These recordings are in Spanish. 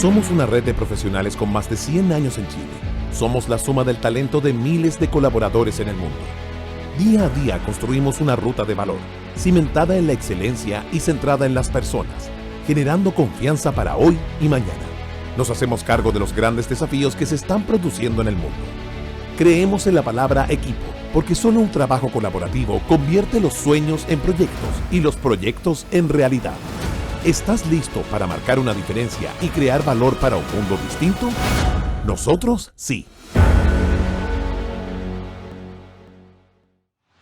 Somos una red de profesionales con más de 100 años en Chile. Somos la suma del talento de miles de colaboradores en el mundo. Día a día construimos una ruta de valor, cimentada en la excelencia y centrada en las personas, generando confianza para hoy y mañana. Nos hacemos cargo de los grandes desafíos que se están produciendo en el mundo. Creemos en la palabra equipo, porque solo un trabajo colaborativo convierte los sueños en proyectos y los proyectos en realidad. ¿Estás listo para marcar una diferencia y crear valor para un mundo distinto? Nosotros sí.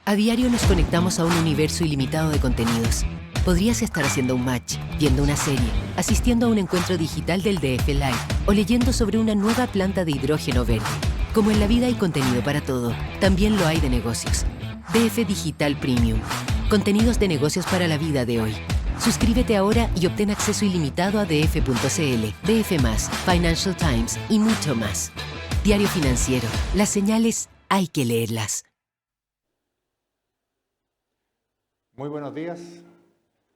A diario nos conectamos a un universo ilimitado de contenidos. Podrías estar haciendo un match, viendo una serie, asistiendo a un encuentro digital del DF Live o leyendo sobre una nueva planta de hidrógeno verde. Como en la vida hay contenido para todo, también lo hay de negocios. DF Digital Premium. Contenidos de negocios para la vida de hoy. Suscríbete ahora y obtén acceso ilimitado a df.cl, DF+, Financial Times y mucho más. Diario Financiero. Las señales hay que leerlas. Muy buenos días.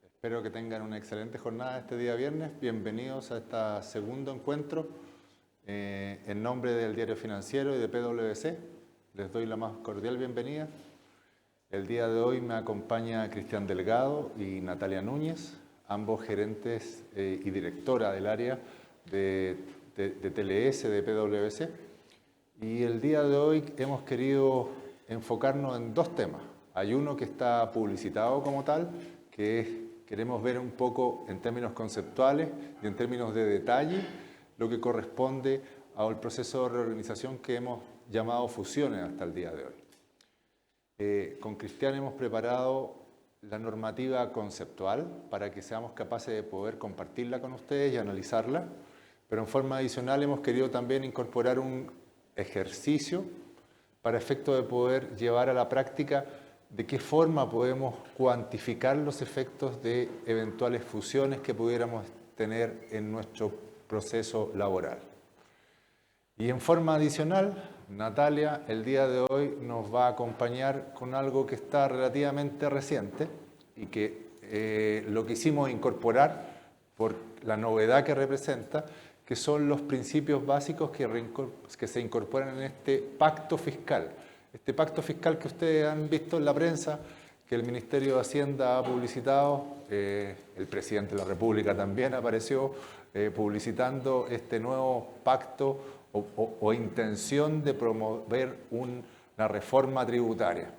Espero que tengan una excelente jornada este día viernes. Bienvenidos a este segundo encuentro en nombre del Diario Financiero y de PwC. Les doy la más cordial bienvenida. El día de hoy me acompaña Cristian Delgado y Natalia Núñez, ambos gerentes y directora del área de TLS de PwC. Y el día de hoy hemos querido enfocarnos en dos temas. Hay uno que está publicitado como tal, que es, queremos ver un poco en términos conceptuales y en términos de detalle lo que corresponde al proceso de reorganización que hemos llamado fusiones hasta el día de hoy. Con Cristian hemos preparado la normativa conceptual para que seamos capaces de poder compartirla con ustedes y analizarla, pero en forma adicional hemos querido también incorporar un ejercicio para efecto de poder llevar a la práctica de qué forma podemos cuantificar los efectos de eventuales fusiones que pudiéramos tener en nuestro proceso laboral. Y en forma adicional, Natalia el día de hoy nos va a acompañar con algo que está relativamente reciente y que lo quisimos incorporar por la novedad que representa, que son los principios básicos que se incorporan en este pacto fiscal. Este pacto fiscal que ustedes han visto en la prensa, que el Ministerio de Hacienda ha publicitado, el presidente de la República también apareció publicitando este nuevo pacto o intención de promover una reforma tributaria.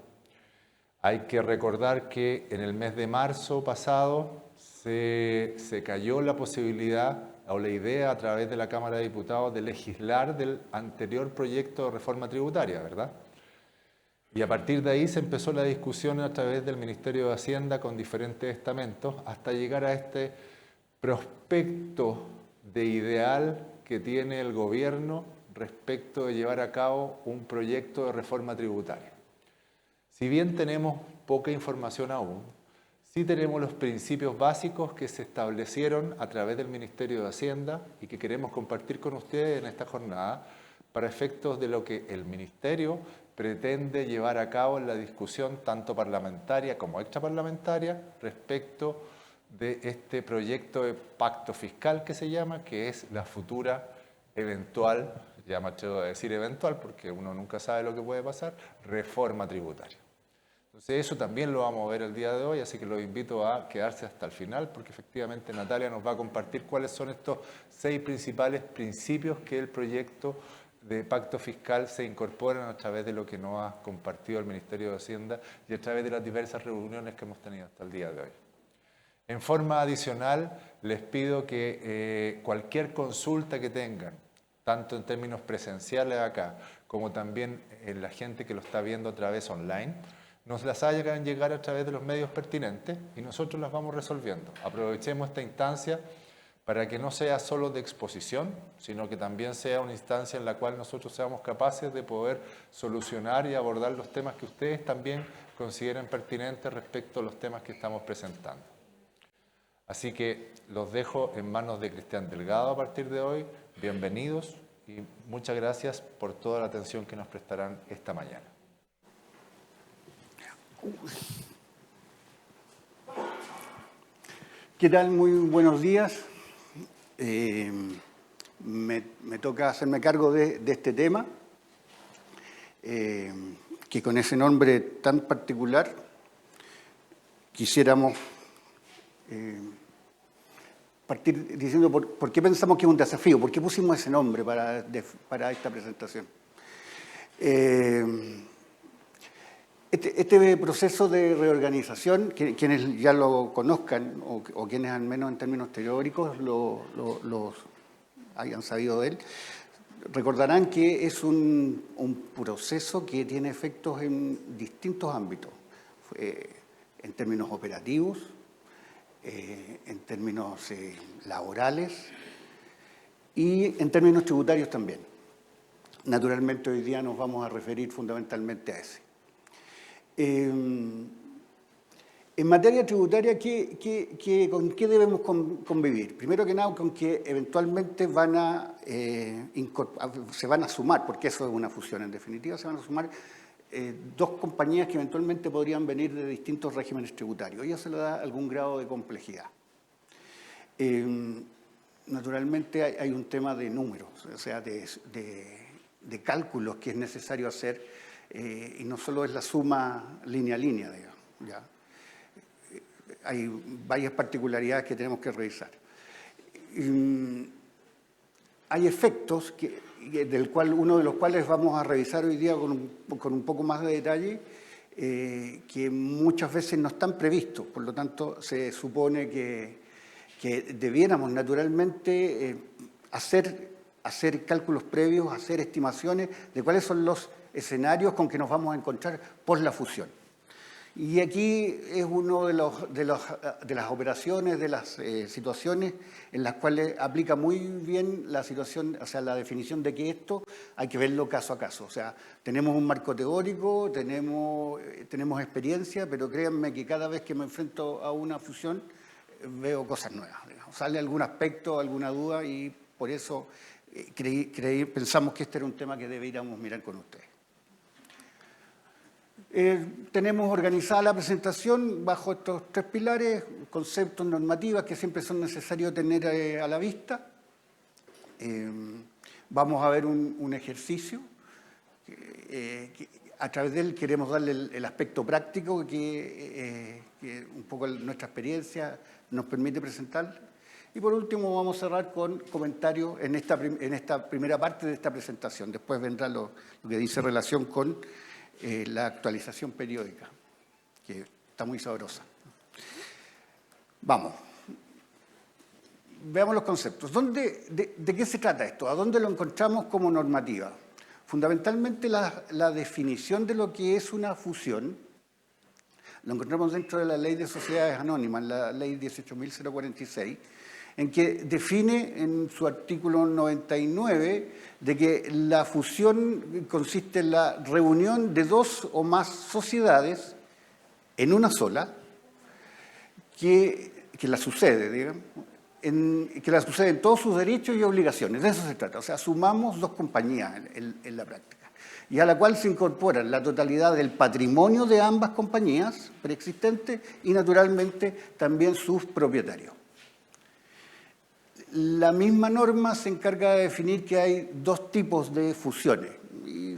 Hay que recordar que en el mes de marzo pasado se cayó la posibilidad o la idea a través de la Cámara de Diputados de legislar del anterior proyecto de reforma tributaria, ¿verdad? Y a partir de ahí se empezó la discusión a través del Ministerio de Hacienda con diferentes estamentos hasta llegar a este prospecto de ideal que tiene el gobierno respecto de llevar a cabo un proyecto de reforma tributaria. Si bien tenemos poca información aún, sí tenemos los principios básicos que se establecieron a través del Ministerio de Hacienda y que queremos compartir con ustedes en esta jornada para efectos de lo que el Ministerio pretende llevar a cabo en la discusión tanto parlamentaria como extraparlamentaria respecto de este proyecto de pacto fiscal que se llama, que es la futura eventual, ya me atrevo a decir eventual porque uno nunca sabe lo que puede pasar, reforma tributaria. Entonces eso también lo vamos a ver el día de hoy, así que los invito a quedarse hasta el final porque efectivamente Natalia nos va a compartir cuáles son estos 6 principales principios que el proyecto de pacto fiscal se incorporan a través de lo que nos ha compartido el Ministerio de Hacienda y a través de las diversas reuniones que hemos tenido hasta el día de hoy. En forma adicional, les pido que cualquier consulta que tengan, tanto en términos presenciales acá, como también en la gente que lo está viendo a través online, nos las hagan llegar a través de los medios pertinentes y nosotros las vamos resolviendo. Aprovechemos esta instancia para que no sea solo de exposición, sino que también sea una instancia en la cual nosotros seamos capaces de poder solucionar y abordar los temas que ustedes también consideren pertinentes respecto a los temas que estamos presentando. Así que los dejo en manos de Cristian Delgado a partir de hoy. Bienvenidos y muchas gracias por toda la atención que nos prestarán esta mañana. ¿Qué tal? Muy buenos días. me toca hacerme cargo de este tema, que con ese nombre tan particular quisiéramos partir diciendo por qué pensamos que es un desafío, por qué pusimos ese nombre para esta presentación. Este proceso de reorganización, quienes ya lo conozcan o quienes al menos en términos teóricos los hayan sabido de él, recordarán que es un proceso que tiene efectos en distintos ámbitos, en términos operativos, en términos laborales y en términos tributarios también. Naturalmente hoy día nos vamos a referir fundamentalmente a ese. En materia tributaria, ¿con qué debemos convivir? Primero que nada, con que eventualmente se van a sumar, porque eso es una fusión en definitiva, se van a sumar dos compañías que eventualmente podrían venir de distintos regímenes tributarios. Y eso le da algún grado de complejidad. Naturalmente hay un tema de números, o sea, de cálculos que es necesario hacer, y no solo es la suma línea a línea, digamos, ¿ya? Hay varias particularidades que tenemos que revisar. Hay efectos uno de los cuales vamos a revisar hoy día con un poco más de detalle, que muchas veces no están previstos. Por lo tanto, se supone que debiéramos naturalmente hacer cálculos previos, hacer estimaciones de cuáles son los escenarios con que nos vamos a encontrar por la fusión. Y aquí es una de las operaciones, de las situaciones en las cuales aplica muy bien la situación, o sea, la definición de que esto hay que verlo caso a caso. O sea, tenemos un marco teórico, tenemos experiencia, pero créanme que cada vez que me enfrento a una fusión veo cosas nuevas. Digamos. Sale algún aspecto, alguna duda y por eso pensamos que este era un tema que deberíamos mirar con ustedes. Tenemos organizada la presentación bajo estos tres pilares, conceptos, normativas que siempre son necesarios tener a la vista. Vamos a ver un ejercicio que a través de él queremos darle el aspecto práctico que un poco nuestra experiencia nos permite presentar. Y por último vamos a cerrar con comentarios en esta primera parte de esta presentación. Después vendrá lo que dice relación con la actualización periódica, que está muy sabrosa. Vamos. Veamos los conceptos. ¿De qué se trata esto? ¿A dónde lo encontramos como normativa? Fundamentalmente la definición de lo que es una fusión lo encontramos dentro de la Ley de Sociedades Anónimas, la Ley 18.046, en que define en su artículo 99 de que la fusión consiste en la reunión de dos o más sociedades en una sola, que la sucede, digamos, que la sucede en todos sus derechos y obligaciones. De eso se trata. O sea, sumamos dos compañías en la práctica, y a la cual se incorpora la totalidad del patrimonio de ambas compañías preexistentes y, naturalmente, también sus propietarios. La misma norma se encarga de definir que hay dos tipos de fusiones, y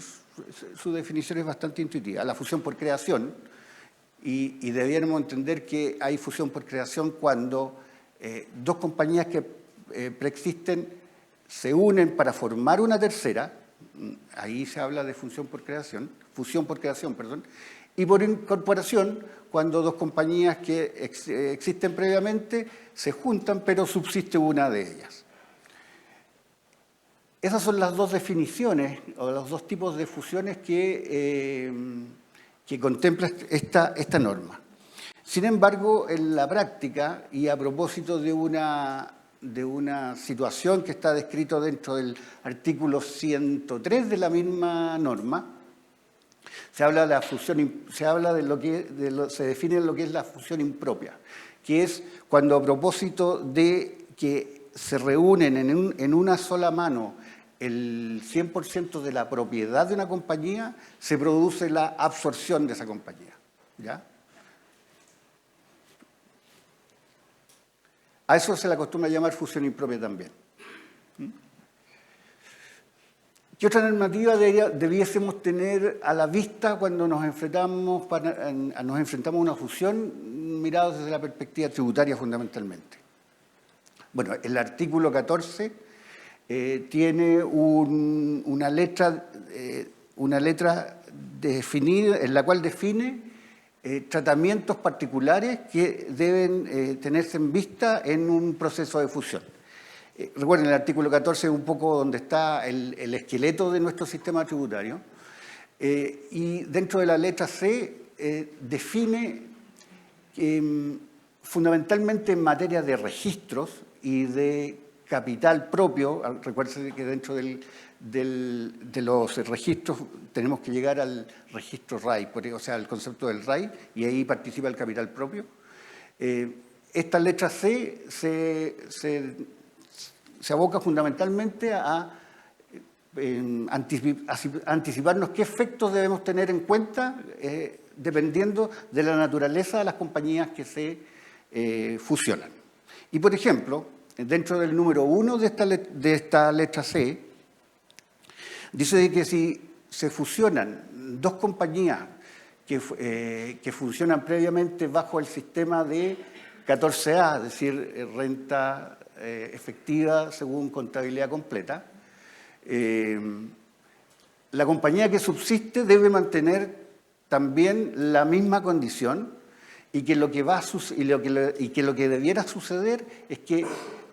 su definición es bastante intuitiva. La fusión por creación, y debiéramos entender que hay fusión por creación cuando dos compañías que preexisten se unen para formar una tercera. Ahí se habla de fusión por creación, y por incorporación, cuando dos compañías que existen previamente se juntan, pero subsiste una de ellas. Esas son las dos definiciones, o los dos tipos de fusiones que contempla esta norma. Sin embargo, en la práctica, y a propósito de una situación que está descrito dentro del artículo 103 de la misma norma, se habla de la fusión, se define lo que es la fusión impropia, que es cuando a propósito de que se reúnen en una sola mano el 100% de la propiedad de una compañía, se produce la absorción de esa compañía, ¿ya? A eso se le acostumbra llamar fusión impropia también. ¿Qué otra normativa debiésemos tener a la vista cuando nos enfrentamos a una fusión, mirados desde la perspectiva tributaria fundamentalmente? Bueno, el artículo 14 tiene una letra definida, en la cual define tratamientos particulares que deben tenerse en vista en un proceso de fusión. Recuerden, el artículo 14 es un poco donde está el esqueleto de nuestro sistema tributario, y dentro de la letra C define fundamentalmente en materia de registros y de capital propio. Recuerden que dentro de los registros tenemos que llegar al registro RAI, o sea, al concepto del RAI, y ahí participa el capital propio. Esta letra C se aboca fundamentalmente a anticiparnos qué efectos debemos tener en cuenta dependiendo de la naturaleza de las compañías que se fusionan. Y, por ejemplo, dentro del número 1 de esta letra C, dice que si se fusionan dos compañías que funcionan previamente bajo el sistema de 14A, es decir, renta efectiva según contabilidad completa, la compañía que subsiste debe mantener también la misma condición, y que lo que debiera suceder es que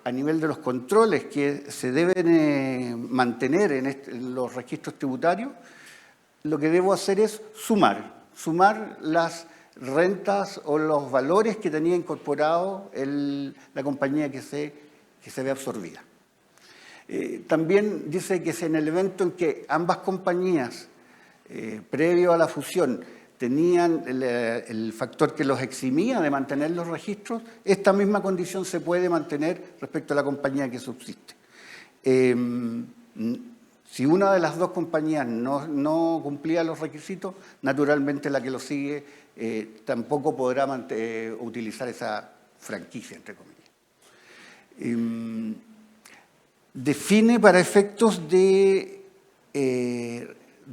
a nivel de los controles que se deben mantener en los registros tributarios, lo que debo hacer es sumar las rentas o los valores que tenía incorporado la compañía que se ve absorbida. También dice que si en el evento en que ambas compañías, previo a la fusión, tenían el factor que los eximía de mantener los registros, esta misma condición se puede mantener respecto a la compañía que subsiste. Si una de las dos compañías no cumplía los requisitos, naturalmente la que lo sigue tampoco podrá utilizar esa franquicia, entre comillas. Define para efectos de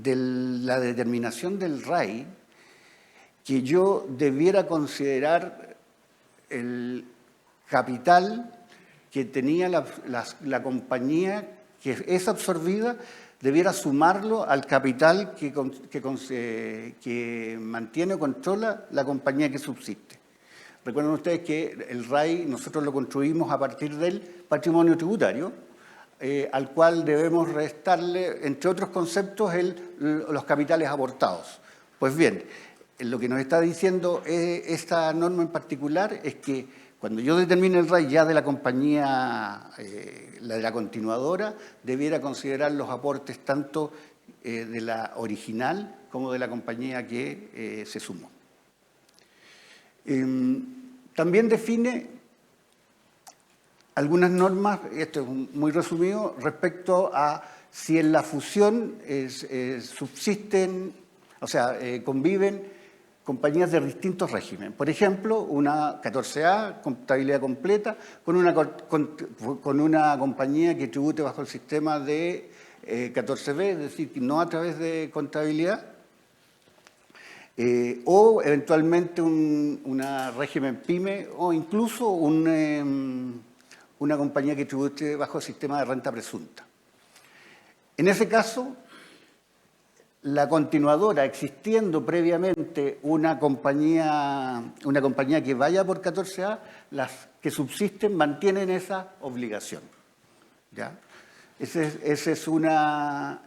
la determinación del RAI que yo debiera considerar el capital que tenía la compañía que es absorbida, debiera sumarlo al capital que mantiene o controla la compañía que subsiste. Recuerden ustedes que el RAI nosotros lo construimos a partir del patrimonio tributario, al cual debemos restarle, entre otros conceptos, los capitales aportados. Pues bien, lo que nos está diciendo esta norma en particular es que cuando yo determine el RAI ya de la compañía, la de la continuadora, debiera considerar los aportes tanto de la original como de la compañía que se sumó. También define algunas normas, esto es muy resumido, respecto a si en la fusión subsisten, o sea, conviven compañías de distintos regímenes. Por ejemplo, una 14A, contabilidad completa, con una compañía que tribute bajo el sistema de 14B, es decir, no a través de contabilidad, o eventualmente un régimen PYME, o incluso una compañía que tribute bajo el sistema de renta presunta. En ese caso, la continuadora, existiendo previamente una compañía que vaya por 14A, las que subsisten mantienen esa obligación. ¿Ya? Esa es una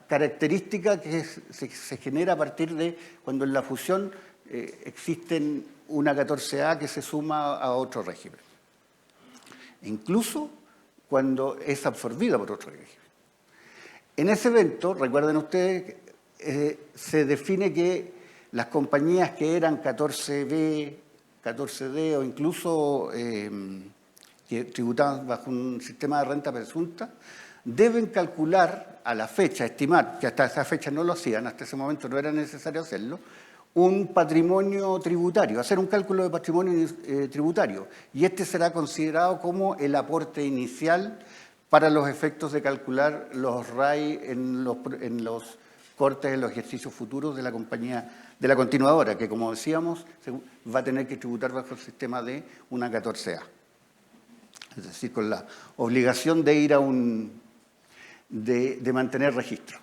característica que se genera a partir de cuando en la fusión existen una 14A que se suma a otro régimen. Incluso cuando es absorbida por otro régimen. En ese evento, recuerden ustedes, se define que las compañías que eran 14B, 14D o incluso que tributaban bajo un sistema de renta presunta, deben calcular a la fecha, estimar, que hasta esa fecha no lo hacían, hasta ese momento no era necesario hacerlo, un patrimonio tributario, hacer un cálculo de patrimonio tributario. Y este será considerado como el aporte inicial para los efectos de calcular los RAI en los cortes de los ejercicios futuros de la compañía, de la continuadora, que como decíamos, va a tener que tributar bajo el sistema de una 14A. Es decir, con la obligación de ir a de mantener registro.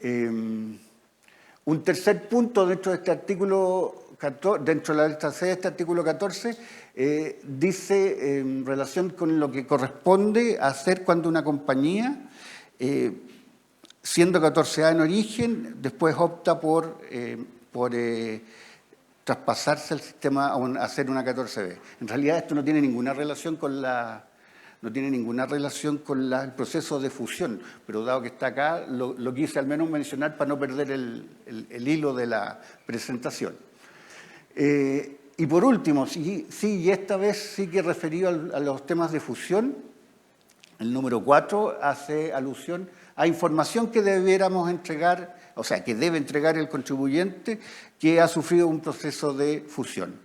Un tercer punto dentro de este artículo, dentro de la letra C de este artículo 14, dice en relación con lo que corresponde hacer cuando una compañía, siendo 14A en origen, después opta por traspasarse al sistema a hacer una 14B. En realidad esto no tiene ninguna relación con el proceso de fusión, pero dado que está acá, lo quise al menos mencionar para no perder el hilo de la presentación. Y por último, y esta vez sí que referido a los temas de fusión, el número 4 hace alusión a información que debiéramos entregar, o sea, que debe entregar el contribuyente que ha sufrido un proceso de fusión.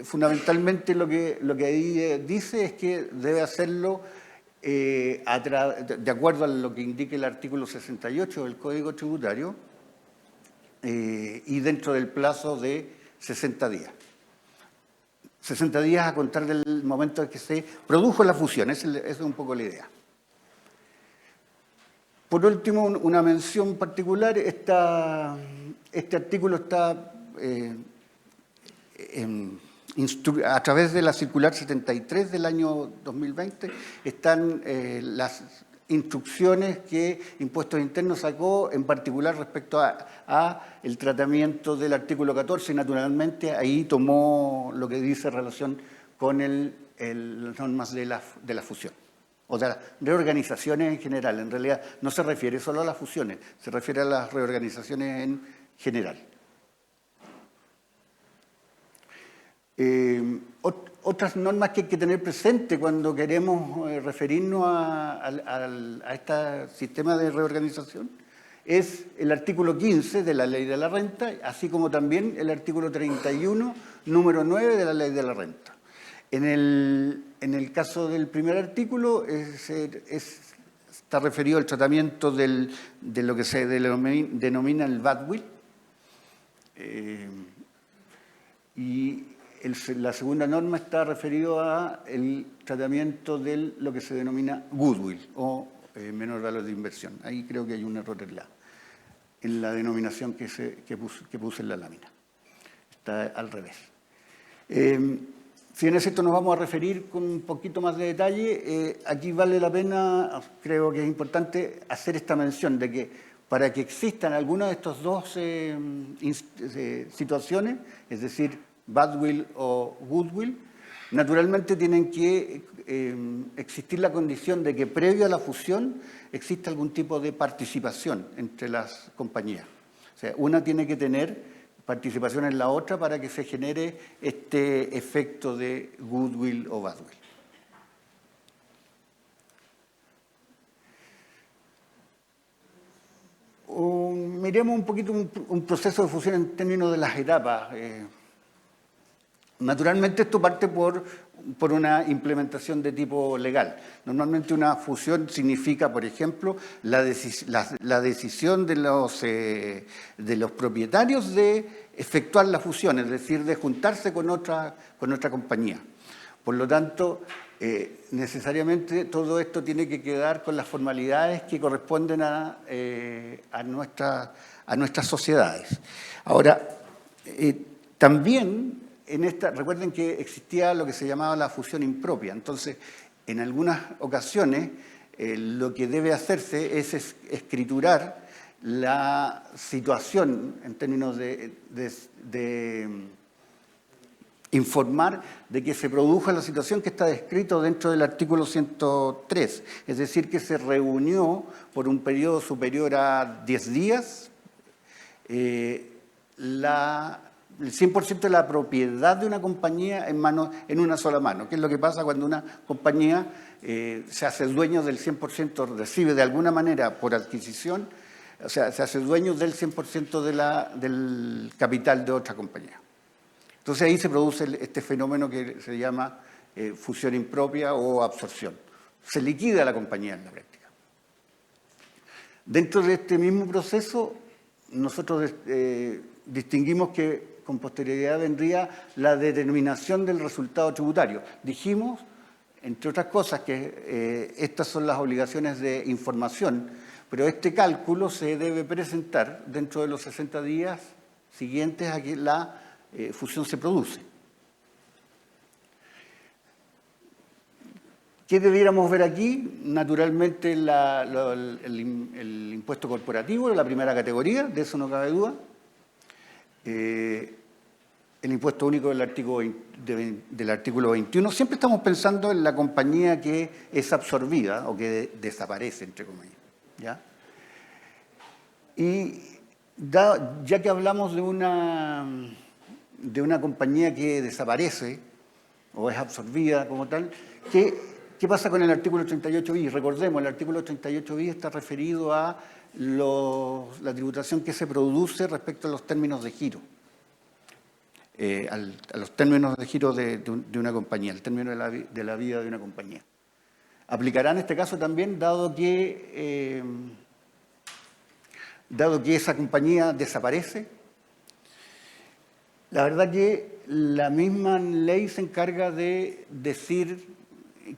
Fundamentalmente lo que ahí dice es que debe hacerlo de acuerdo a lo que indique el artículo 68 del Código Tributario y dentro del plazo de 60 días. 60 días a contar del momento en que se produjo la fusión, esa es un poco la idea. Por último, una mención particular, este artículo está a través de la circular 73 del año 2020, están las instrucciones que Impuestos Internos sacó, en particular respecto a el tratamiento del artículo 14, y naturalmente ahí tomó lo que dice relación con las normas de la fusión, o de las reorganizaciones en general. En realidad no se refiere solo a las fusiones, se refiere a las reorganizaciones en general. Otras normas que hay que tener presente cuando queremos referirnos a este sistema de reorganización es el artículo 15 de la Ley de la Renta, así como también el artículo 31, número 9 de la Ley de la Renta. En el caso del primer artículo está referido al tratamiento de lo que se denomina el badwill, y la segunda norma está referido al tratamiento de lo que se denomina goodwill o menor valor de inversión. Ahí creo que hay un error en la denominación que puse en la lámina. Está al revés. Si en esto nos vamos a referir con un poquito más de detalle, aquí vale la pena, creo que es importante hacer esta mención de que para que existan algunas de estas dos situaciones, es decir, badwill o goodwill, naturalmente tienen que existir la condición de que previo a la fusión exista algún tipo de participación entre las compañías. O sea, una tiene que tener participación en la otra para que se genere este efecto de goodwill o badwill. Miremos un poquito un proceso de fusión en términos de las etapas. Naturalmente esto parte por una implementación de tipo legal. Normalmente una fusión significa, por ejemplo, la decisión de los propietarios de efectuar la fusión, es decir, de juntarse con otra compañía. Por lo tanto, necesariamente todo esto tiene que quedar con las formalidades que corresponden a nuestras sociedades. Ahora, también recuerden que existía lo que se llamaba la fusión impropia. Entonces, en algunas ocasiones, lo que debe hacerse es escriturar la situación en términos de informar de que se produjo la situación que está descrito dentro del artículo 103. Es decir, que se reunió por un periodo superior a 10 días el 100% de la propiedad de una compañía en una sola mano. ¿Qué es lo que pasa cuando una compañía se hace dueño del 100%, recibe de alguna manera por adquisición, o sea, se hace dueño del 100% del capital de otra compañía? Entonces ahí se produce este fenómeno que se llama fusión impropia o absorción. Se liquida la compañía en la práctica. Dentro de este mismo proceso, nosotros distinguimos que con posterioridad vendría la determinación del resultado tributario. Dijimos, entre otras cosas, que estas son las obligaciones de información, pero este cálculo se debe presentar dentro de los 60 días siguientes a que la fusión se produce. ¿Qué debiéramos ver aquí? Naturalmente el impuesto corporativo de la primera categoría, de eso no cabe duda. El impuesto único del artículo 21. Siempre estamos pensando en la compañía que es absorbida o que desaparece, entre comillas, ¿ya? Y ya que hablamos de una compañía que desaparece o es absorbida como tal, ¿qué pasa con el artículo 38 bis? Recordemos, el artículo 38 bis está referido a la tributación que se produce respecto a los términos de giro. A los términos de giro de una compañía, el término de la vida de una compañía. Aplicará en este caso también, dado que esa compañía desaparece. La verdad que la misma ley se encarga de decir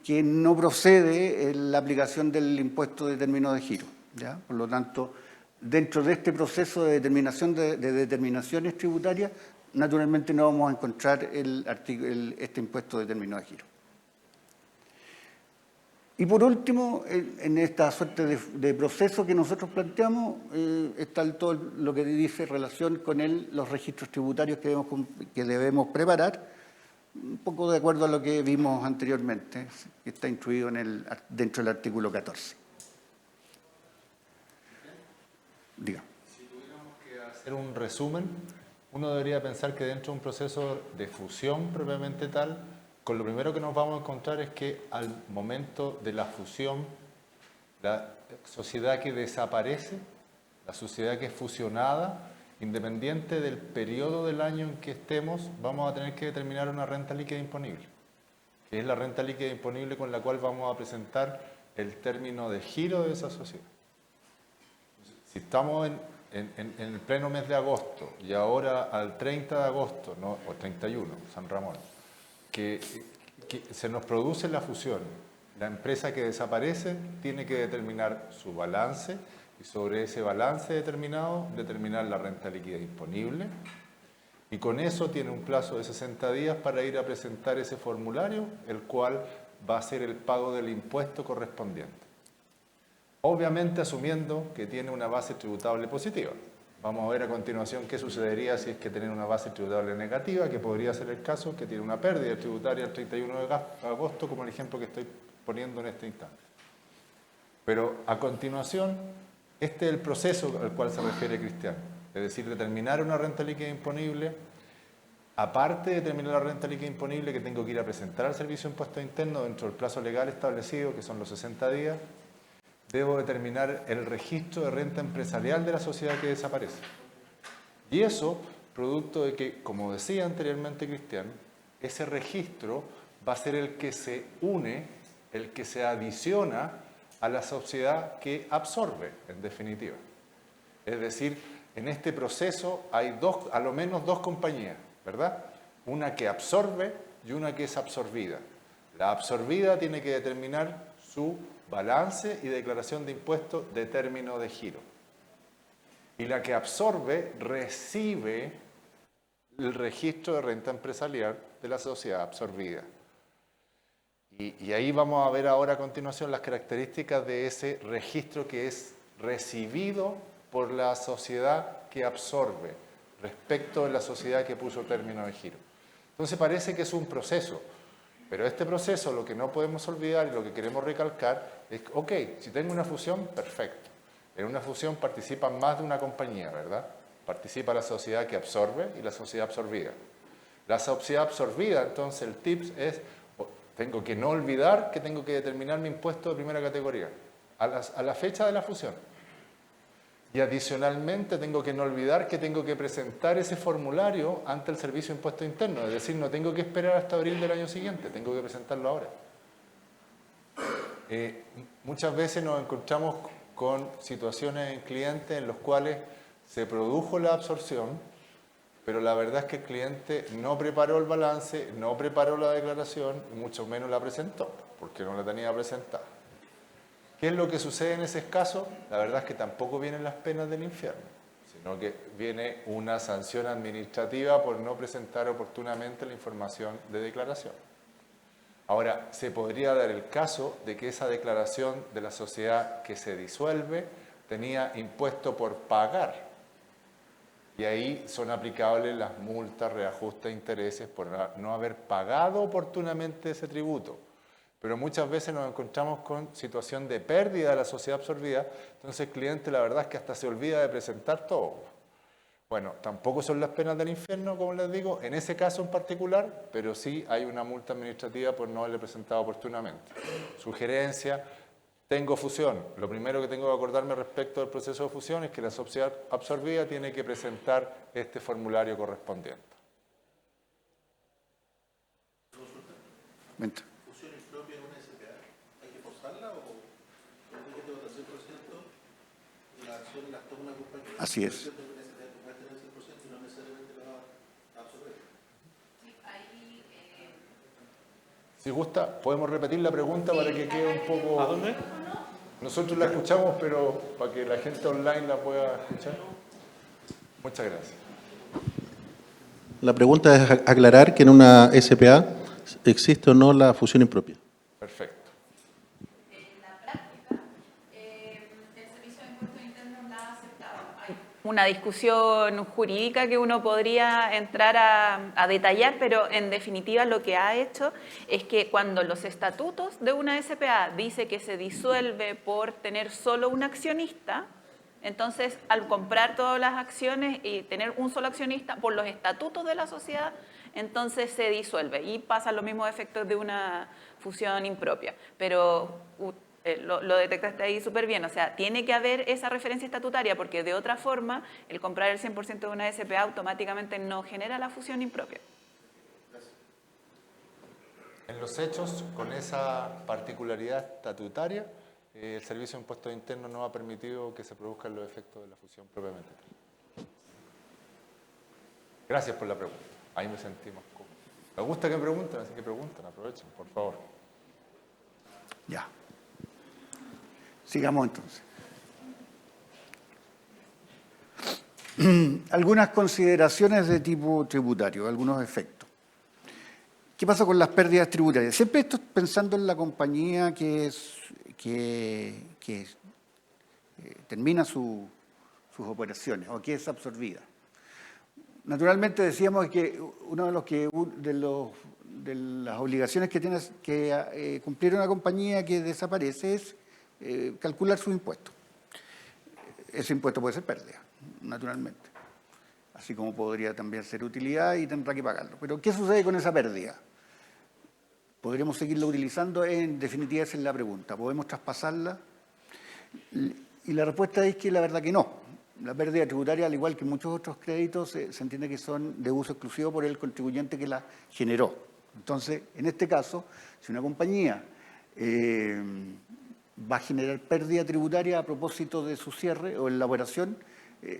que no procede la aplicación del impuesto de término de giro, ¿ya? Por lo tanto, dentro de este proceso de determinación de determinaciones tributarias, naturalmente no vamos a encontrar este impuesto de término de giro. Y por último, en esta suerte de proceso que nosotros planteamos, está todo lo que dice relación con los registros tributarios que debemos preparar, un poco de acuerdo a lo que vimos anteriormente, que está incluido dentro del artículo 14. Diga. Si tuviéramos que hacer un resumen, uno debería pensar que dentro de un proceso de fusión propiamente tal, con lo primero que nos vamos a encontrar es que al momento de la fusión, la sociedad que desaparece, la sociedad que es fusionada, independiente del periodo del año en que estemos, vamos a tener que determinar una renta líquida imponible, que es la renta líquida imponible con la cual vamos a presentar el término de giro de esa sociedad. Si estamos en el pleno mes de agosto y ahora al 30 de agosto, ¿no? O 31, San Ramón, que se nos produce la fusión, la empresa que desaparece tiene que determinar su balance y sobre ese balance determinado determinar la renta líquida disponible y con eso tiene un plazo de 60 días para ir a presentar ese formulario, el cual va a ser el pago del impuesto correspondiente. Obviamente asumiendo que tiene una base tributable positiva. Vamos a ver a continuación qué sucedería si es que tiene una base tributable negativa, que podría ser el caso, que tiene una pérdida tributaria el 31 de agosto, como el ejemplo que estoy poniendo en este instante. Pero a continuación, este es el proceso al cual se refiere Cristian, es decir, determinar una renta líquida imponible. Aparte de determinar la renta líquida imponible que tengo que ir a presentar al Servicio de Impuestos Internos dentro del plazo legal establecido, que son los 60 días, debo determinar el registro de renta empresarial de la sociedad que desaparece. Y eso, producto de que, como decía anteriormente Cristian, ese registro va a ser el que se une, el que se adiciona a la sociedad que absorbe, en definitiva. Es decir, en este proceso hay a lo menos dos compañías, ¿verdad? Una que absorbe y una que es absorbida. La absorbida tiene que determinar su balance y declaración de impuestos de término de giro. Y la que absorbe recibe el registro de renta empresarial de la sociedad absorbida. Y ahí vamos a ver ahora a continuación las características de ese registro que es recibido por la sociedad que absorbe respecto de la sociedad que puso término de giro. Entonces parece que es un proceso, pero este proceso lo que no podemos olvidar y lo que queremos recalcar es, ok, si tengo una fusión, perfecto. En una fusión participan más de una compañía, ¿verdad? Participa la sociedad que absorbe y la sociedad absorbida. La sociedad absorbida, entonces el tips es, tengo que no olvidar que tengo que determinar mi impuesto de primera categoría a la fecha de la fusión. Y adicionalmente tengo que no olvidar que tengo que presentar ese formulario ante el Servicio de Impuesto Interno. Es decir, no tengo que esperar hasta abril del año siguiente, tengo que presentarlo ahora. Muchas veces nos encontramos con situaciones en clientes en los cuales se produjo la absorción, pero la verdad es que el cliente no preparó el balance, no preparó la declaración y mucho menos la presentó, porque no la tenía presentada. ¿Qué es lo que sucede en ese caso? La verdad es que tampoco vienen las penas del infierno, sino que viene una sanción administrativa por no presentar oportunamente la información de declaración. Ahora, se podría dar el caso de que esa declaración de la sociedad que se disuelve tenía impuesto por pagar. Y ahí son aplicables las multas, reajustes, intereses por no haber pagado oportunamente ese tributo. Pero muchas veces nos encontramos con situación de pérdida de la sociedad absorbida, entonces el cliente la verdad es que hasta se olvida de presentar todo. Bueno, tampoco son las penas del infierno, como les digo, en ese caso en particular, pero sí hay una multa administrativa por no haberle presentado oportunamente. Sugerencia, tengo fusión. Lo primero que tengo que acordarme respecto del proceso de fusión es que la sociedad absorbida tiene que presentar este formulario correspondiente. ¿Fusión impropia en una SPA? ¿Hay que forzarla o un paquete de votación por ciento y la acción las toma una compañía? Así es. Si gusta, podemos repetir la pregunta para que quede un poco... ¿A dónde? Nosotros la escuchamos, pero para que la gente online la pueda escuchar. Muchas gracias. La pregunta es aclarar que en una SPA existe o no la fusión impropia. Perfecto. En la práctica, el Servicio de Impuestos Internos la ha aceptado. Hay una discusión jurídica que uno podría entrar a detallar, pero en definitiva lo que ha hecho es que cuando los estatutos de una SPA dice que se disuelve por tener solo un accionista, entonces al comprar todas las acciones y tener un solo accionista por los estatutos de la sociedad, entonces se disuelve y pasan los mismos efectos de una fusión impropia. Pero lo detectaste ahí súper bien, o sea, tiene que haber esa referencia estatutaria porque de otra forma el comprar el 100% de una SPA automáticamente no genera la fusión impropia. En los hechos, con esa particularidad estatutaria, el Servicio de Impuestos Internos no ha permitido que se produzcan los efectos de la fusión propiamente tal. Gracias por la pregunta. Ahí me sentí más cómodo. Me gusta que me pregunten, así que pregunten, aprovechen, por favor. Ya. Sigamos entonces. Algunas consideraciones de tipo tributario, algunos efectos. ¿Qué pasa con las pérdidas tributarias? Siempre estoy pensando en la compañía que termina sus operaciones o que es absorbida. Naturalmente decíamos que una de las obligaciones que tiene que cumplir una compañía que desaparece es calcular sus impuestos. Ese impuesto puede ser pérdida, naturalmente. Así como podría también ser utilidad y tendrá que pagarlo. Pero ¿qué sucede con esa pérdida? ¿Podremos seguirla utilizando? En definitiva, esa es la pregunta. ¿Podemos traspasarla? Y la respuesta es que la verdad que no. La pérdida tributaria, al igual que muchos otros créditos, se entiende que son de uso exclusivo por el contribuyente que la generó. Entonces, en este caso, si una compañía va a generar pérdida tributaria a propósito de su cierre o elaboración,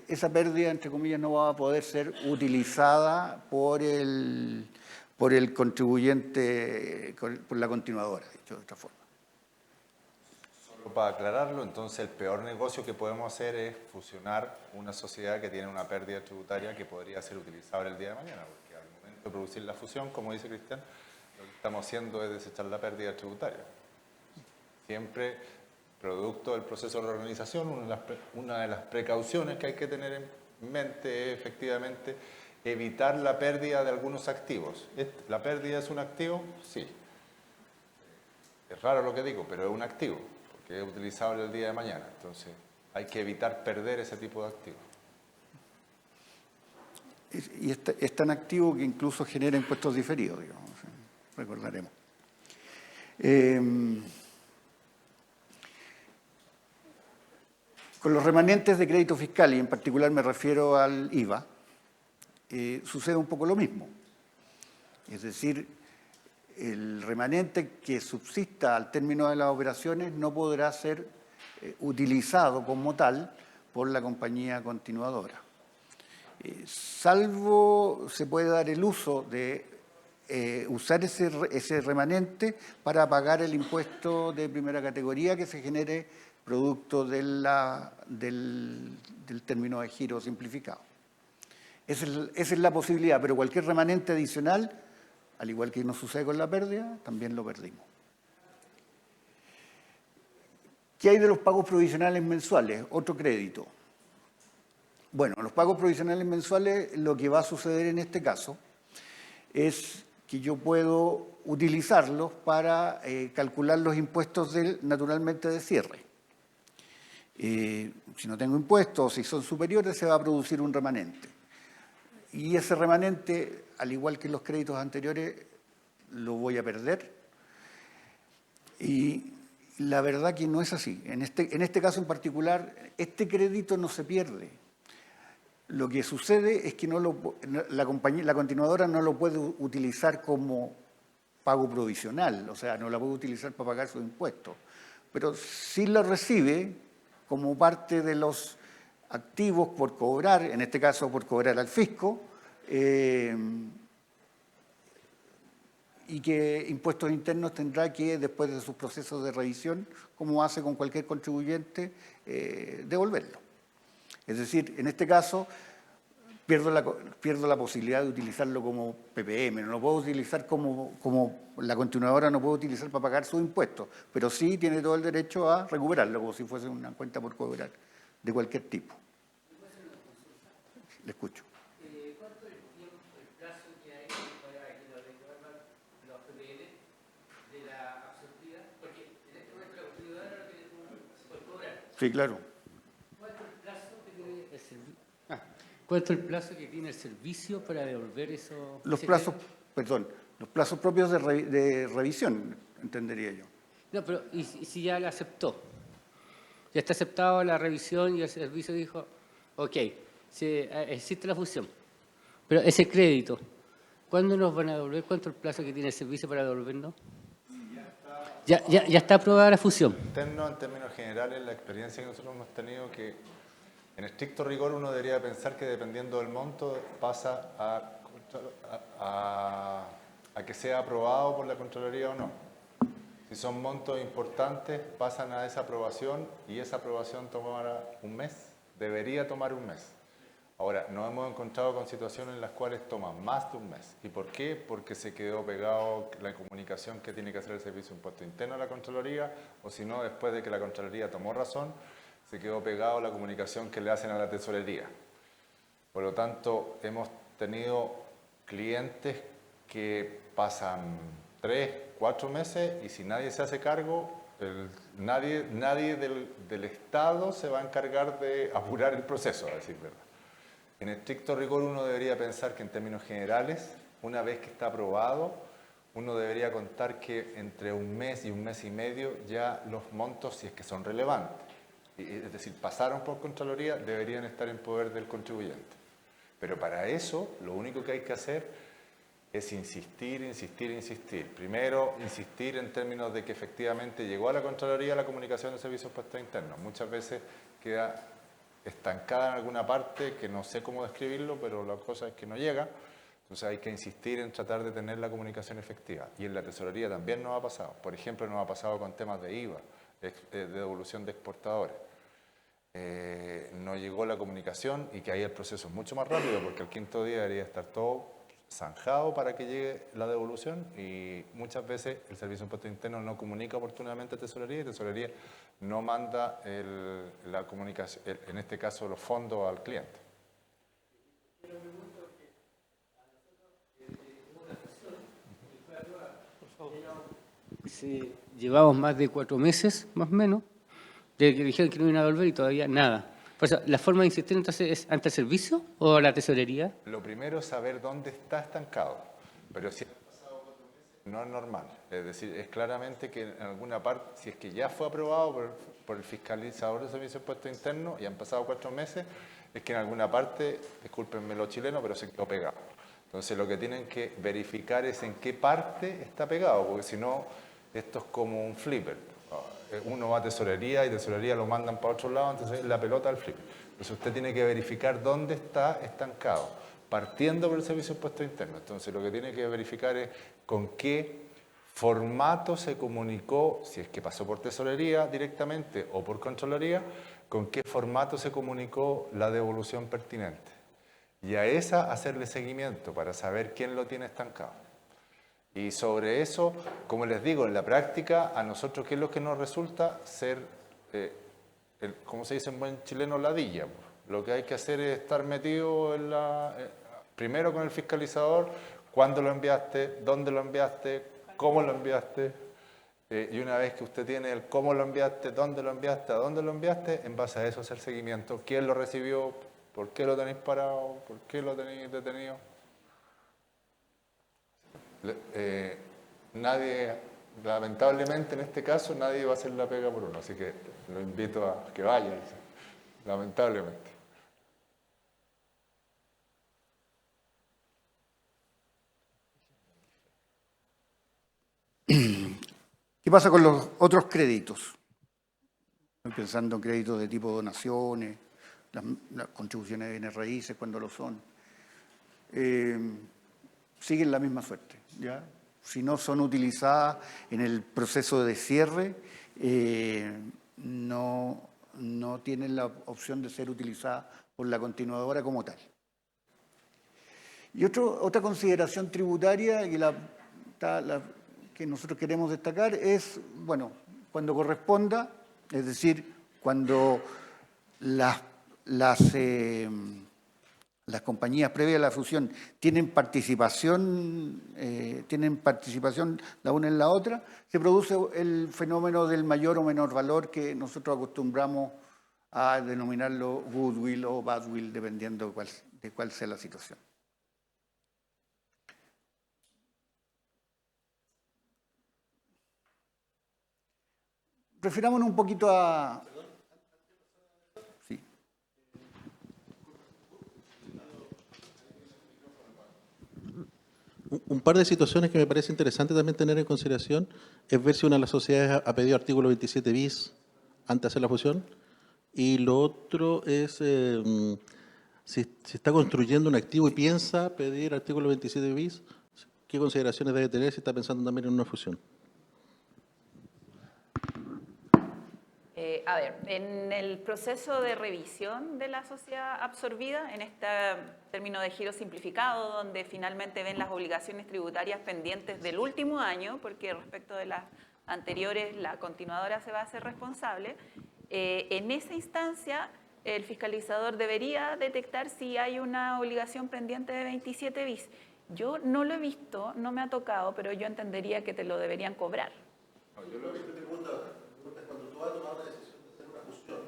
esa pérdida, entre comillas, no va a poder ser utilizada por el contribuyente, por la continuadora, dicho de otra forma. Solo para aclararlo, entonces el peor negocio que podemos hacer es fusionar una sociedad que tiene una pérdida tributaria que podría ser utilizable el día de mañana, porque al momento de producir la fusión, como dice Cristian, lo que estamos haciendo es desechar la pérdida tributaria. Siempre, producto del proceso de reorganización, una de las precauciones que hay que tener en mente es efectivamente evitar la pérdida de algunos activos. ¿La pérdida es un activo? Sí. Es raro lo que digo, pero es un activo, porque es utilizable el día de mañana. Entonces, hay que evitar perder ese tipo de activos. Y es tan activo que incluso genera impuestos diferidos, digamos, recordaremos. Con los remanentes de crédito fiscal, y en particular me refiero al IVA, sucede un poco lo mismo. Es decir, el remanente que subsista al término de las operaciones no podrá ser utilizado como tal por la compañía continuadora. Salvo se puede dar el uso de usar ese remanente para pagar el impuesto de primera categoría que se genere producto del término de giro simplificado. Esa es la posibilidad, pero cualquier remanente adicional, al igual que nos sucede con la pérdida, también lo perdimos. ¿Qué hay de los pagos provisionales mensuales? Otro crédito. Bueno, los pagos provisionales mensuales, lo que va a suceder en este caso es que yo puedo utilizarlos para calcular los impuestos naturalmente de cierre. Si no tengo impuestos, si son superiores, se va a producir un remanente. Y ese remanente, al igual que en los créditos anteriores, lo voy a perder. Y la verdad que no es así. En este caso en particular, este crédito no se pierde. Lo que sucede es que la continuadora no lo puede utilizar como pago provisional, o sea, no la puede utilizar para pagar sus impuestos, pero sí lo recibe como parte de los activos por cobrar, en este caso por cobrar al fisco, y que impuestos internos tendrá que, después de sus procesos de revisión, como hace con cualquier contribuyente, devolverlo. Es decir, en este caso, pierdo la posibilidad de utilizarlo como PPM, no lo puedo utilizar como la continuadora no puede utilizar para pagar sus impuestos, pero sí tiene todo el derecho a recuperarlo, como si fuese una cuenta por cobrar, de cualquier tipo. Le escucho. ¿Cuánto es el plazo que hay para que lo devuelvan los PPM de la absortida? Porque en este momento la continuadora no tiene por cobrar. Sí, claro. ¿Cuánto es el plazo que tiene el servicio para devolver eso? Los plazos propios de revisión, entendería yo. No, pero ¿y si ya la aceptó? Ya está aceptado la revisión y el servicio dijo, ok, existe la fusión. Pero ese crédito, ¿cuándo nos van a devolver? ¿Cuánto es el plazo que tiene el servicio para devolvernos? Ya está aprobada la fusión. En términos generales, la experiencia que nosotros hemos tenido que en estricto rigor uno debería pensar que dependiendo del monto pasa a que sea aprobado por la Contraloría o no. Si son montos importantes, pasan a esa aprobación y esa aprobación tomará un mes, debería tomar un mes. Ahora, nos hemos encontrado con situaciones en las cuales toman más de un mes. ¿Y por qué? Porque se quedó pegado la comunicación que tiene que hacer el Servicio de Impuesto Interno a la Contraloría, o si no, después de que la Contraloría tomó razón, se quedó pegado la comunicación que le hacen a la tesorería. Por lo tanto, hemos tenido clientes que pasan 3, 4 meses y si nadie se hace cargo, nadie del Estado se va a encargar de apurar el proceso, a decir verdad. En estricto rigor uno debería pensar que en términos generales, una vez que está aprobado, uno debería contar que entre un mes y medio ya los montos, si es que son relevantes, es decir, pasaron por Contraloría, deberían estar en poder del contribuyente. Pero para eso, lo único que hay que hacer es insistir. Primero, insistir en términos de que efectivamente llegó a la Contraloría la comunicación de servicios de impuestos internos. Muchas veces queda estancada en alguna parte, que no sé cómo describirlo, pero la cosa es que no llega. Entonces hay que insistir en tratar de tener la comunicación efectiva. Y en la tesorería también nos ha pasado. Por ejemplo, nos ha pasado con temas de IVA, de devolución de exportadores. No llegó la comunicación y que ahí el proceso es mucho más rápido porque el quinto día debería estar todo zanjado para que llegue la devolución y muchas veces el Servicio de Impuestos Internos no comunica oportunamente a Tesorería y Tesorería no manda la comunicación, en este caso los fondos al cliente. Sí, llevamos más de 4 meses, más o menos, desde que dijeron que no iban a devolver y todavía nada. Por eso, ¿la forma de insistir entonces es ante el servicio o la tesorería? Lo primero es saber dónde está estancado. Pero si han pasado 4 meses, no es normal. Es decir, es claramente que en alguna parte, si es que ya fue aprobado por el fiscalizador de servicios de impuestos internos y han pasado 4 meses, es que en alguna parte, discúlpenme los chilenos, pero se quedó pegado. Entonces lo que tienen que verificar es en qué parte está pegado, porque si no, esto es como un flipper. Uno va a tesorería y tesorería lo mandan para otro lado, entonces la pelota al flipper. Entonces usted tiene que verificar dónde está estancado, partiendo por el servicio de impuestos internos. Entonces lo que tiene que verificar es con qué formato se comunicó, si es que pasó por tesorería directamente o por Contraloría, con qué formato se comunicó la devolución pertinente. Y a esa hacerle seguimiento para saber quién lo tiene estancado. Y sobre eso, como les digo, en la práctica, a nosotros, ¿qué es lo que nos resulta? Ser, como se dice en buen chileno, ladilla. Lo que hay que hacer es estar metido en primero con el fiscalizador, cuándo lo enviaste, dónde lo enviaste, cómo lo enviaste. Y una vez que usted tiene el cómo lo enviaste, dónde lo enviaste, a dónde lo enviaste, en base a eso hacer seguimiento. ¿Quién lo recibió? ¿Por qué lo tenéis parado? ¿Por qué lo tenéis detenido? Nadie, lamentablemente en este caso, nadie va a hacer la pega por uno. Así que lo invito a que vayan, lamentablemente. ¿Qué pasa con los otros créditos? Estoy pensando en créditos de tipo donaciones, las contribuciones de bienes raíces cuando lo son. Siguen la misma suerte, ¿ya? Si no son utilizadas en el proceso de cierre, no tienen la opción de ser utilizadas por la continuadora como tal. Y otra consideración tributaria que nosotros queremos destacar es, bueno, cuando corresponda, es decir, cuando las compañías previas a la fusión tienen participación la una en la otra, se produce el fenómeno del mayor o menor valor que nosotros acostumbramos a denominarlo goodwill o badwill, dependiendo de cuál sea la situación. Refirámonos un poquito a... Sí. Un par de situaciones que me parece interesante también tener en consideración es ver si una de las sociedades ha pedido artículo 27 bis antes de hacer la fusión, y lo otro es si está construyendo un activo y piensa pedir artículo 27 bis, ¿qué consideraciones debe tener si está pensando también en una fusión? A ver, en el proceso de revisión de la sociedad absorbida, en este término de giro simplificado, donde finalmente ven las obligaciones tributarias pendientes del último año, porque respecto de las anteriores la continuadora se va a hacer responsable, en esa instancia el fiscalizador debería detectar si hay una obligación pendiente de 27 bis. Yo no lo he visto, no me ha tocado, pero yo entendería que te lo deberían cobrar. No, yo lo he visto. Cuando tú vas a tomar una decisión de hacer una fusión,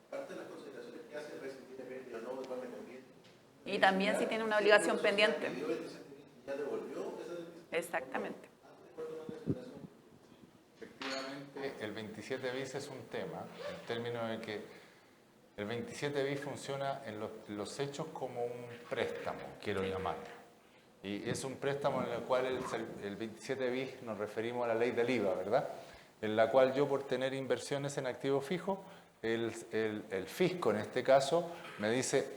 parte de las consideraciones que hace es ver si tiene pérdida o no, de cuál me conviene. Y también si tiene una obligación pendiente. ¿Ya devolvió esa decisión? Exactamente. Efectivamente, el 27 bis es un tema, en términos de que el 27 bis funciona en los hechos como un préstamo, quiero llamarlo. Y es un préstamo en el cual el 27 bis nos referimos a la ley del IVA, ¿verdad? En la cual yo, por tener inversiones en activos fijos, el fisco en este caso me dice,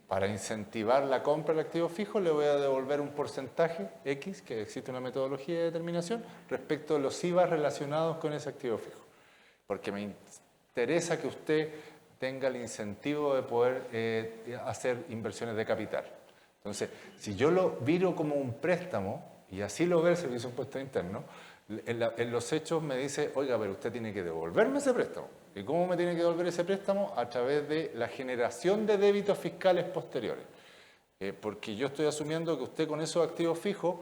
para incentivar la compra del activo fijo le voy a devolver un porcentaje X, que existe una metodología de determinación, respecto de los IVA relacionados con ese activo fijo. Porque me interesa que usted tenga el incentivo de poder hacer inversiones de capital. Entonces, si yo lo viro como un préstamo, y así lo ve el Servicio de Impuestos Internos, en los hechos me dice, oiga, pero usted tiene que devolverme ese préstamo. ¿Y cómo me tiene que devolver ese préstamo? A través de la generación de débitos fiscales posteriores. Porque yo estoy asumiendo que usted con esos activos fijos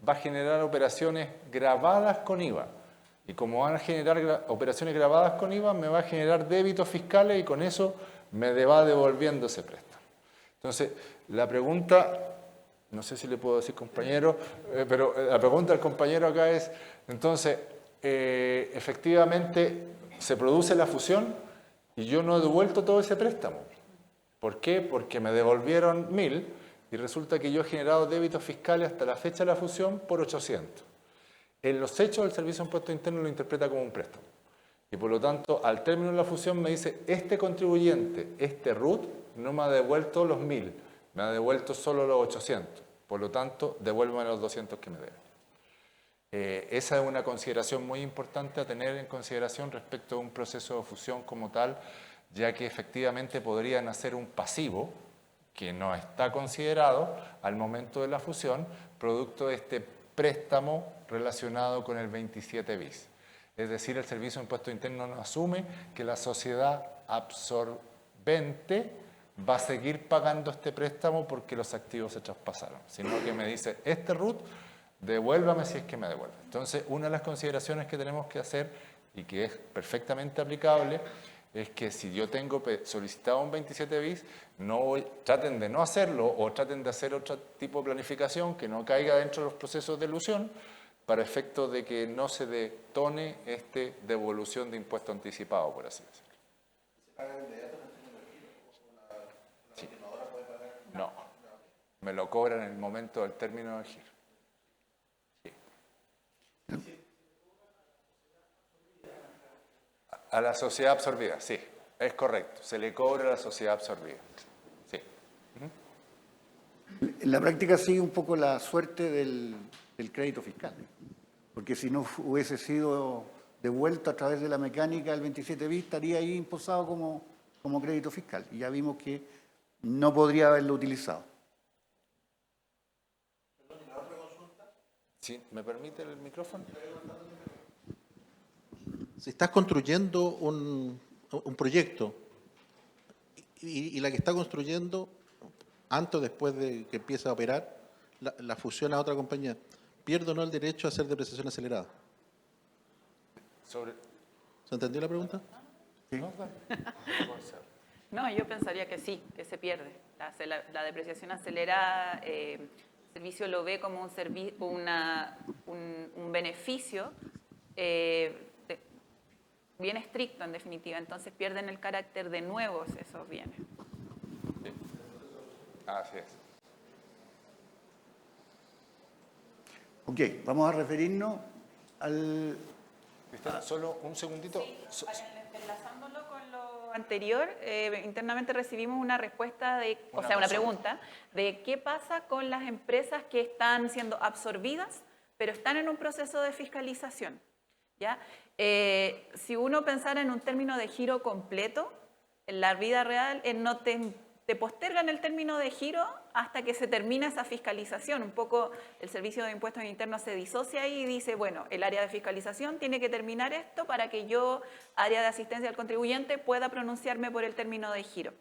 va a generar operaciones grabadas con IVA. Y como van a generar operaciones grabadas con IVA, me va a generar débitos fiscales y con eso me va devolviendo ese préstamo. Entonces, la pregunta no sé si le puedo decir compañero, pero la pregunta del compañero acá es, entonces, efectivamente se produce la fusión y yo no he devuelto todo ese préstamo. ¿Por qué? Porque me devolvieron 1.000 y resulta que yo he generado débitos fiscales hasta la fecha de la fusión por 800. En los hechos, el Servicio de Impuestos Internos lo interpreta como un préstamo. Y por lo tanto, al término de la fusión me dice, este contribuyente, este RUT, no me ha devuelto los 1.000, me ha devuelto solo los 800. Por lo tanto, devuélvame los 200 que me deben. Esa es una consideración muy importante a tener en consideración respecto a un proceso de fusión como tal, ya que efectivamente podría nacer un pasivo que no está considerado al momento de la fusión, producto de este préstamo relacionado con el 27 bis. Es decir, el Servicio de Impuestos Internos no asume que la sociedad absorbente va a seguir pagando este préstamo porque los activos se traspasaron, sino que me dice, este RUT, devuélvame si es que me devuelve. Entonces, una de las consideraciones que tenemos que hacer y que es perfectamente aplicable es que si yo tengo solicitado un 27 bis, traten de no hacerlo o traten de hacer otro tipo de planificación que no caiga dentro de los procesos de elusión para efecto de que no se detone devolución de impuesto anticipado, por así decirlo. ¿Se paga de inmediato en el término del giro? ¿La continuadora puede pagar? No, me lo cobran en el momento del término del giro. Sí. A la sociedad absorbida, sí, es correcto. Se le cobra a la sociedad absorbida. Sí. En la práctica sigue un poco la suerte del crédito fiscal, porque si no hubiese sido devuelto a través de la mecánica el 27 bis, estaría ahí imposado como crédito fiscal. Y ya vimos que no podría haberlo utilizado. ¿Sí? ¿Me permite el micrófono? Si estás construyendo un proyecto y la que está construyendo, antes o después de que empiece a operar, la fusiona a otra compañía, ¿pierde o no el derecho a hacer depreciación acelerada? ¿Se entendió la pregunta? Sí. No, yo pensaría que sí, que se pierde. La depreciación acelerada, el servicio lo ve como un beneficio bien estricto, en definitiva. Entonces pierden el carácter de nuevos esos bienes. Sí. Así es. Ok, vamos a referirnos al... Cristina, solo un segundito. Sí, enlazándolo con lo anterior, internamente recibimos una respuesta una pregunta de qué pasa con las empresas que están siendo absorbidas, pero están en un proceso de fiscalización. ¿Ya? Si uno pensara en un término de giro completo, en la vida real no te postergan el término de giro hasta que se termina esa fiscalización. Un poco el Servicio de Impuestos Internos se disocia ahí y dice, bueno, el área de fiscalización tiene que terminar esto para que yo, área de asistencia al contribuyente, pueda pronunciarme por el término de giro.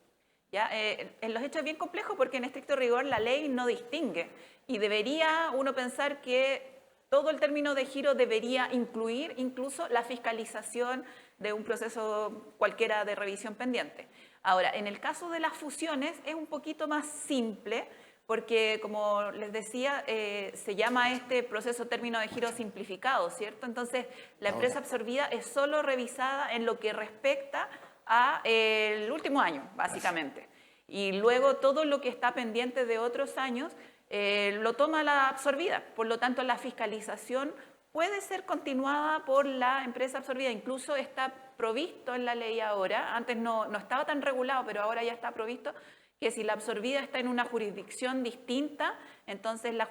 ¿Ya? En los hechos es bien complejo porque en estricto rigor la ley no distingue y debería uno pensar que todo el término de giro debería incluir incluso la fiscalización de un proceso cualquiera de revisión pendiente. Ahora, en el caso de las fusiones es un poquito más simple porque, como les decía, se llama este proceso término de giro simplificado, ¿cierto? Entonces, la empresa absorbida es solo revisada en lo que respecta al último año, básicamente. Y luego todo lo que está pendiente de otros años lo toma la absorbida. Por lo tanto, la fiscalización puede ser continuada por la empresa absorbida. Incluso está provisto en la ley ahora, antes no estaba tan regulado, pero ahora ya está provisto, que si la absorbida está en una jurisdicción distinta, entonces la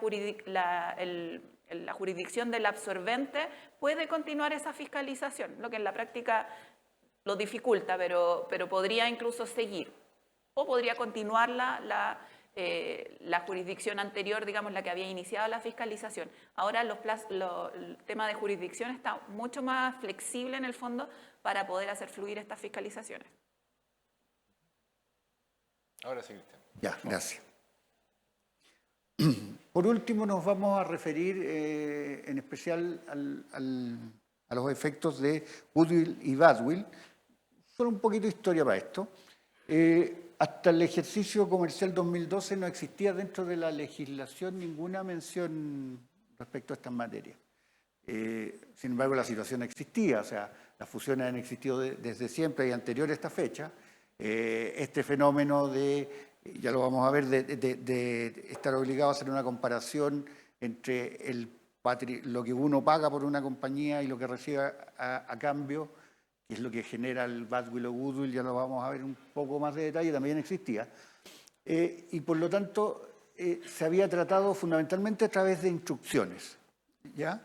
jurisdicción del absorbente puede continuar esa fiscalización, lo que en la práctica lo dificulta, pero podría incluso seguir. O podría continuar la jurisdicción anterior, digamos, la que había iniciado la fiscalización. Ahora el tema de jurisdicción está mucho más flexible en el fondo para poder hacer fluir estas fiscalizaciones. Ahora sí, Cristian. Ya, gracias. Por último, nos vamos a referir en especial a los efectos de goodwill y badwill. Solo un poquito de historia para esto. hasta el ejercicio comercial 2012 no existía dentro de la legislación ninguna mención respecto a estas materias. Sin embargo, la situación existía, o sea, las fusiones han existido desde siempre y anterior a esta fecha. Este fenómeno ya lo vamos a ver, de estar obligado a hacer una comparación entre lo que uno paga por una compañía y lo que recibe a cambio, que es lo que genera el badwill o goodwill, ya lo vamos a ver un poco más de detalle, también existía. Y por lo tanto, se había tratado fundamentalmente a través de instrucciones, ¿ya?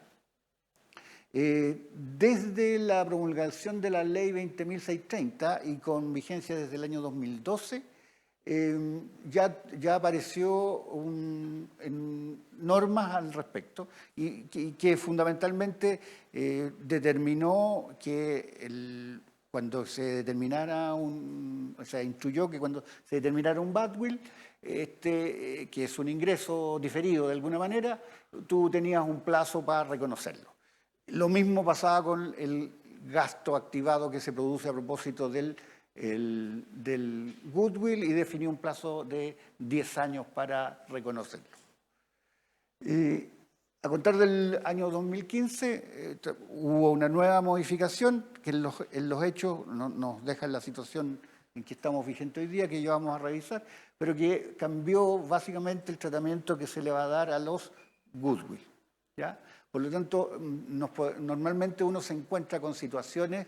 Desde la promulgación de la ley 20.630 y con vigencia desde el año 2012, ya apareció normas al respecto y que fundamentalmente determinó que cuando se determinara o sea, instruyó que cuando se determinara un badwill, que es un ingreso diferido de alguna manera, tú tenías un plazo para reconocerlo. Lo mismo pasaba con el gasto activado que se produce a propósito del goodwill y definió un plazo de 10 años para reconocerlo. A contar del año 2015 hubo una nueva modificación que en los hechos nos deja en la situación en que estamos vigentes hoy día, que ya vamos a revisar, pero que cambió básicamente el tratamiento que se le va a dar a los goodwill, ¿ya? Por lo tanto, normalmente uno se encuentra con situaciones,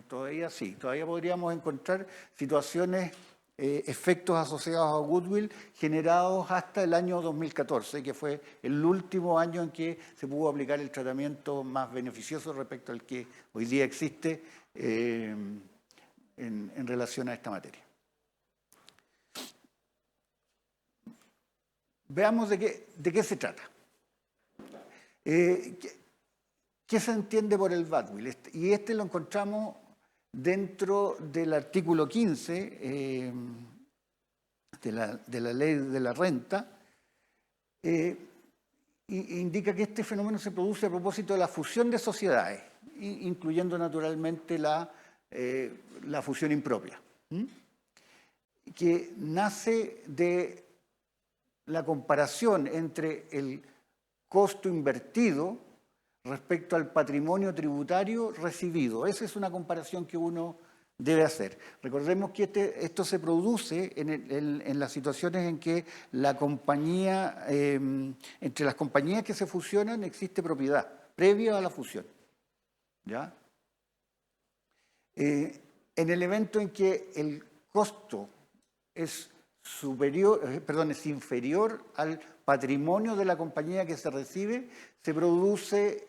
todavía podríamos encontrar situaciones, efectos asociados a goodwill generados hasta el año 2014, que fue el último año en que se pudo aplicar el tratamiento más beneficioso respecto al que hoy día existe en relación a esta materia. Veamos de qué se trata. ¿Qué se entiende por el badwill? Y lo encontramos dentro del artículo 15 de la ley de la renta, y indica que este fenómeno se produce a propósito de la fusión de sociedades, incluyendo naturalmente la fusión impropia, que nace de la comparación entre el costo invertido respecto al patrimonio tributario recibido. Esa es una comparación que uno debe hacer. Recordemos que esto se produce en las situaciones en que la compañía, entre las compañías que se fusionan existe propiedad previa a la fusión, ¿ya? En el evento en que el costo es inferior al patrimonio de la compañía que se recibe, se produce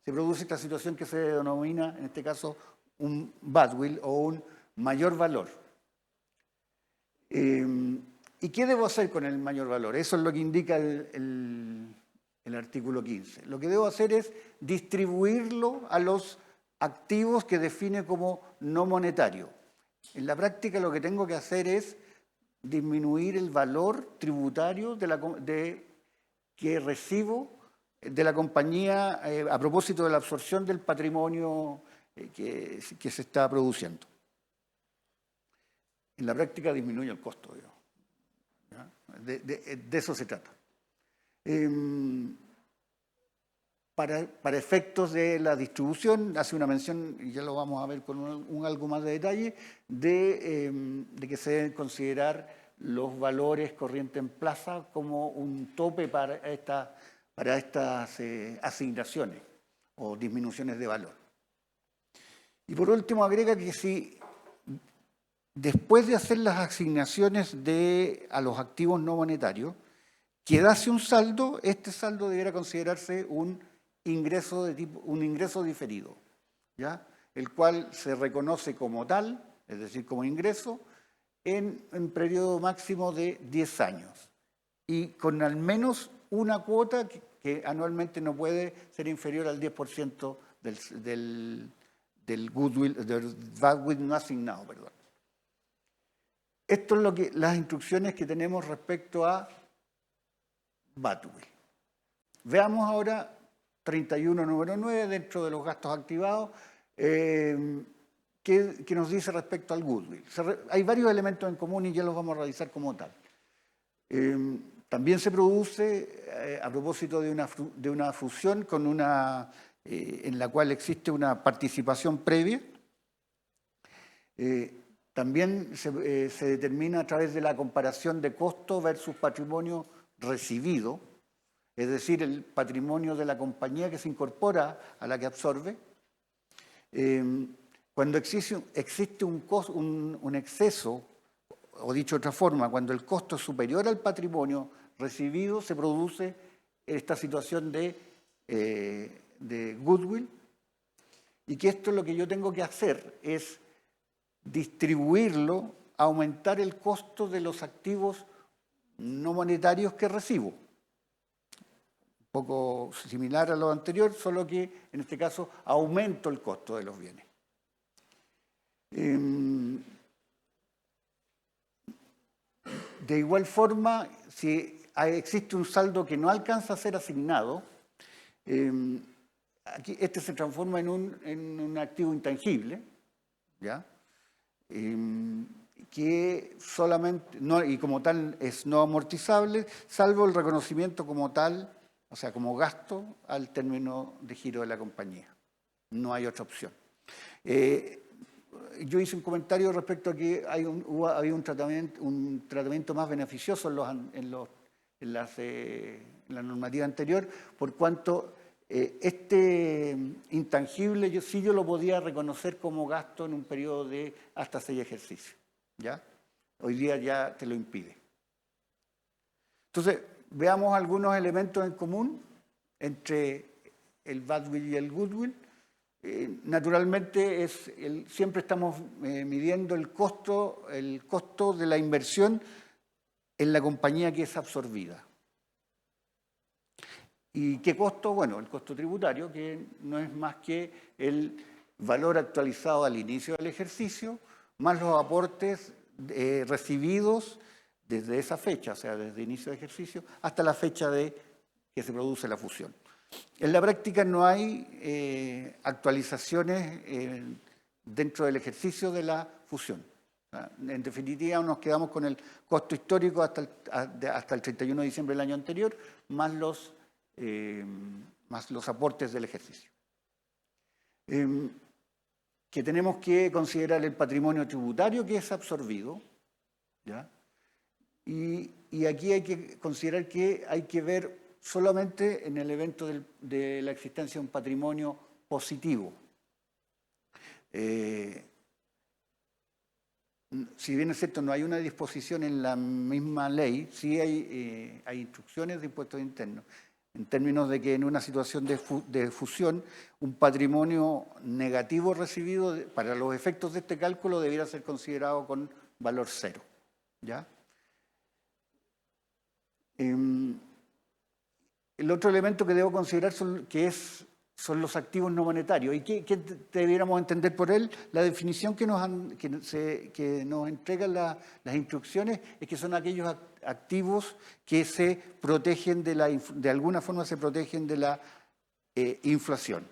esta situación que se denomina, en este caso, un badwill o un mayor valor. ¿Y qué debo hacer con el mayor valor? Eso es lo que indica el artículo 15. Lo que debo hacer es distribuirlo a los activos que define como no monetario. En la práctica lo que tengo que hacer es disminuir el valor tributario que recibo de la compañía a propósito de la absorción del patrimonio que se está produciendo. En la práctica disminuye el costo, ¿ya? De eso se trata. Para efectos de la distribución, hace una mención, y ya lo vamos a ver con algo más de detalle, de que se deben considerar los valores corrientes en plaza como un tope para estas asignaciones o disminuciones de valor. Y por último, agrega que si después de hacer las asignaciones a los activos no monetarios, quedase un saldo, este saldo deberá considerarse un ingreso diferido, ¿ya? El cual se reconoce como tal, es decir, como ingreso, en un periodo máximo de 10 años y con al menos una cuota que anualmente no puede ser inferior al 10% del badwill no asignado, perdón. Esto es las instrucciones que tenemos respecto a badwill. Veamos ahora 31 número 9 dentro de los gastos activados. ¿qué nos dice respecto al goodwill? Hay varios elementos en común y ya los vamos a revisar como tal. También se produce, a propósito de una fusión con en la cual existe una participación previa, también se determina a través de la comparación de costo versus patrimonio recibido, es decir, el patrimonio de la compañía que se incorpora a la que absorbe. Cuando existe un exceso, o dicho de otra forma, cuando el costo es superior al patrimonio recibido, se produce esta situación de goodwill, y que esto lo que yo tengo que hacer es distribuirlo, aumentar el costo de los activos no monetarios que recibo. Un poco similar a lo anterior, solo que en este caso aumento el costo de los bienes. De igual forma, si existe un saldo que no alcanza a ser asignado, aquí este se transforma en un activo intangible, ¿ya? Que solamente, y como tal es no amortizable, salvo el reconocimiento como tal, o sea, como gasto al término de giro de la compañía. No hay otra opción. Yo hice un comentario respecto a que había un tratamiento más beneficioso en la normativa anterior, por cuanto este intangible yo lo podía reconocer como gasto en un periodo de hasta 6 ejercicios. ¿Ya? Hoy día ya te lo impide. Entonces, veamos algunos elementos en común entre el badwill y el goodwill. Naturalmente, siempre estamos midiendo el costo de la inversión en la compañía que es absorbida. ¿Y qué costo? Bueno, el costo tributario, que no es más que el valor actualizado al inicio del ejercicio, más los aportes recibidos desde esa fecha, o sea, desde el inicio del ejercicio hasta la fecha que se produce la fusión. En la práctica no hay actualizaciones dentro del ejercicio de la fusión. En definitiva, nos quedamos con el costo histórico hasta el 31 de diciembre del año anterior, más los aportes del ejercicio. Que tenemos que considerar el patrimonio tributario que es absorbido, ¿ya? Y aquí hay que considerar que hay que ver solamente en el evento de la existencia de un patrimonio positivo. Si bien es cierto, no hay una disposición en la misma ley, sí hay instrucciones de impuestos internos, en términos de que en una situación de fusión, un patrimonio negativo recibido, para los efectos de este cálculo, debiera ser considerado con valor cero, ¿ya? El otro elemento que debo considerar son los activos no monetarios. ¿Y qué debiéramos entender por él? La definición que nos entregan las instrucciones es que son aquellos activos que se protegen de alguna forma se protegen de la inflación.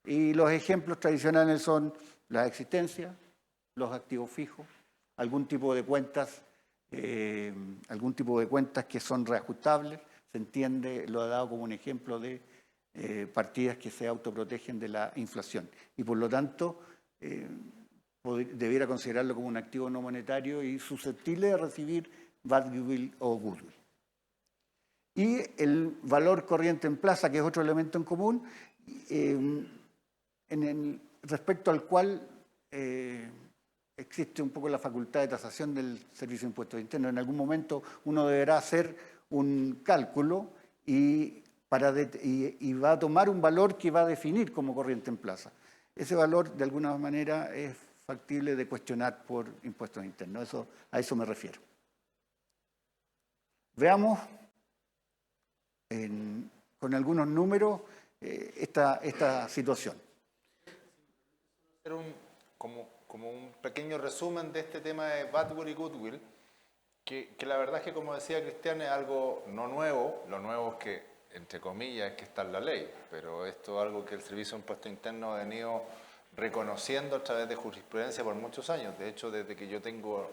Y los ejemplos tradicionales son la existencia, los activos fijos, algún tipo de cuentas que son reajustables. Se entiende, lo he dado como un ejemplo de partidas que se autoprotegen de la inflación. Y por lo tanto, debiera considerarlo como un activo no monetario y susceptible de recibir badwill o goodwill. Y el valor corriente en plaza, que es otro elemento en común, respecto al cual existe un poco la facultad de tasación del Servicio de Impuestos Internos. En algún momento uno deberá hacer un cálculo y va a tomar un valor que va a definir como corriente en plaza. Ese valor, de alguna manera, es factible de cuestionar por impuestos internos. A eso me refiero. Veamos con algunos números esta situación. Como un pequeño resumen de este tema de badwill y goodwill, que la verdad es que, como decía Cristian, es algo no nuevo. Lo nuevo es que, entre comillas, es que está en la ley, pero esto es algo que el Servicio de Impuestos Internos ha venido reconociendo a través de jurisprudencia por muchos años. De hecho, desde que yo tengo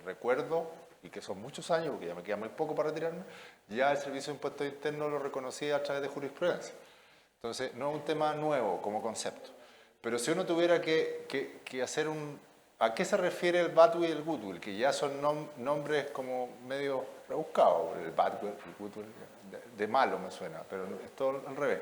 recuerdo, y que son muchos años, porque ya me queda muy poco para retirarme, ya el Servicio de Impuestos Internos lo reconocía a través de jurisprudencia. Entonces, no es un tema nuevo como concepto. Pero si uno tuviera que hacer un... ¿A qué se refiere el badwill y el goodwill? Que ya son nombres como medio rebuscados. El badwill, el goodwill, de malo me suena, pero es todo al revés.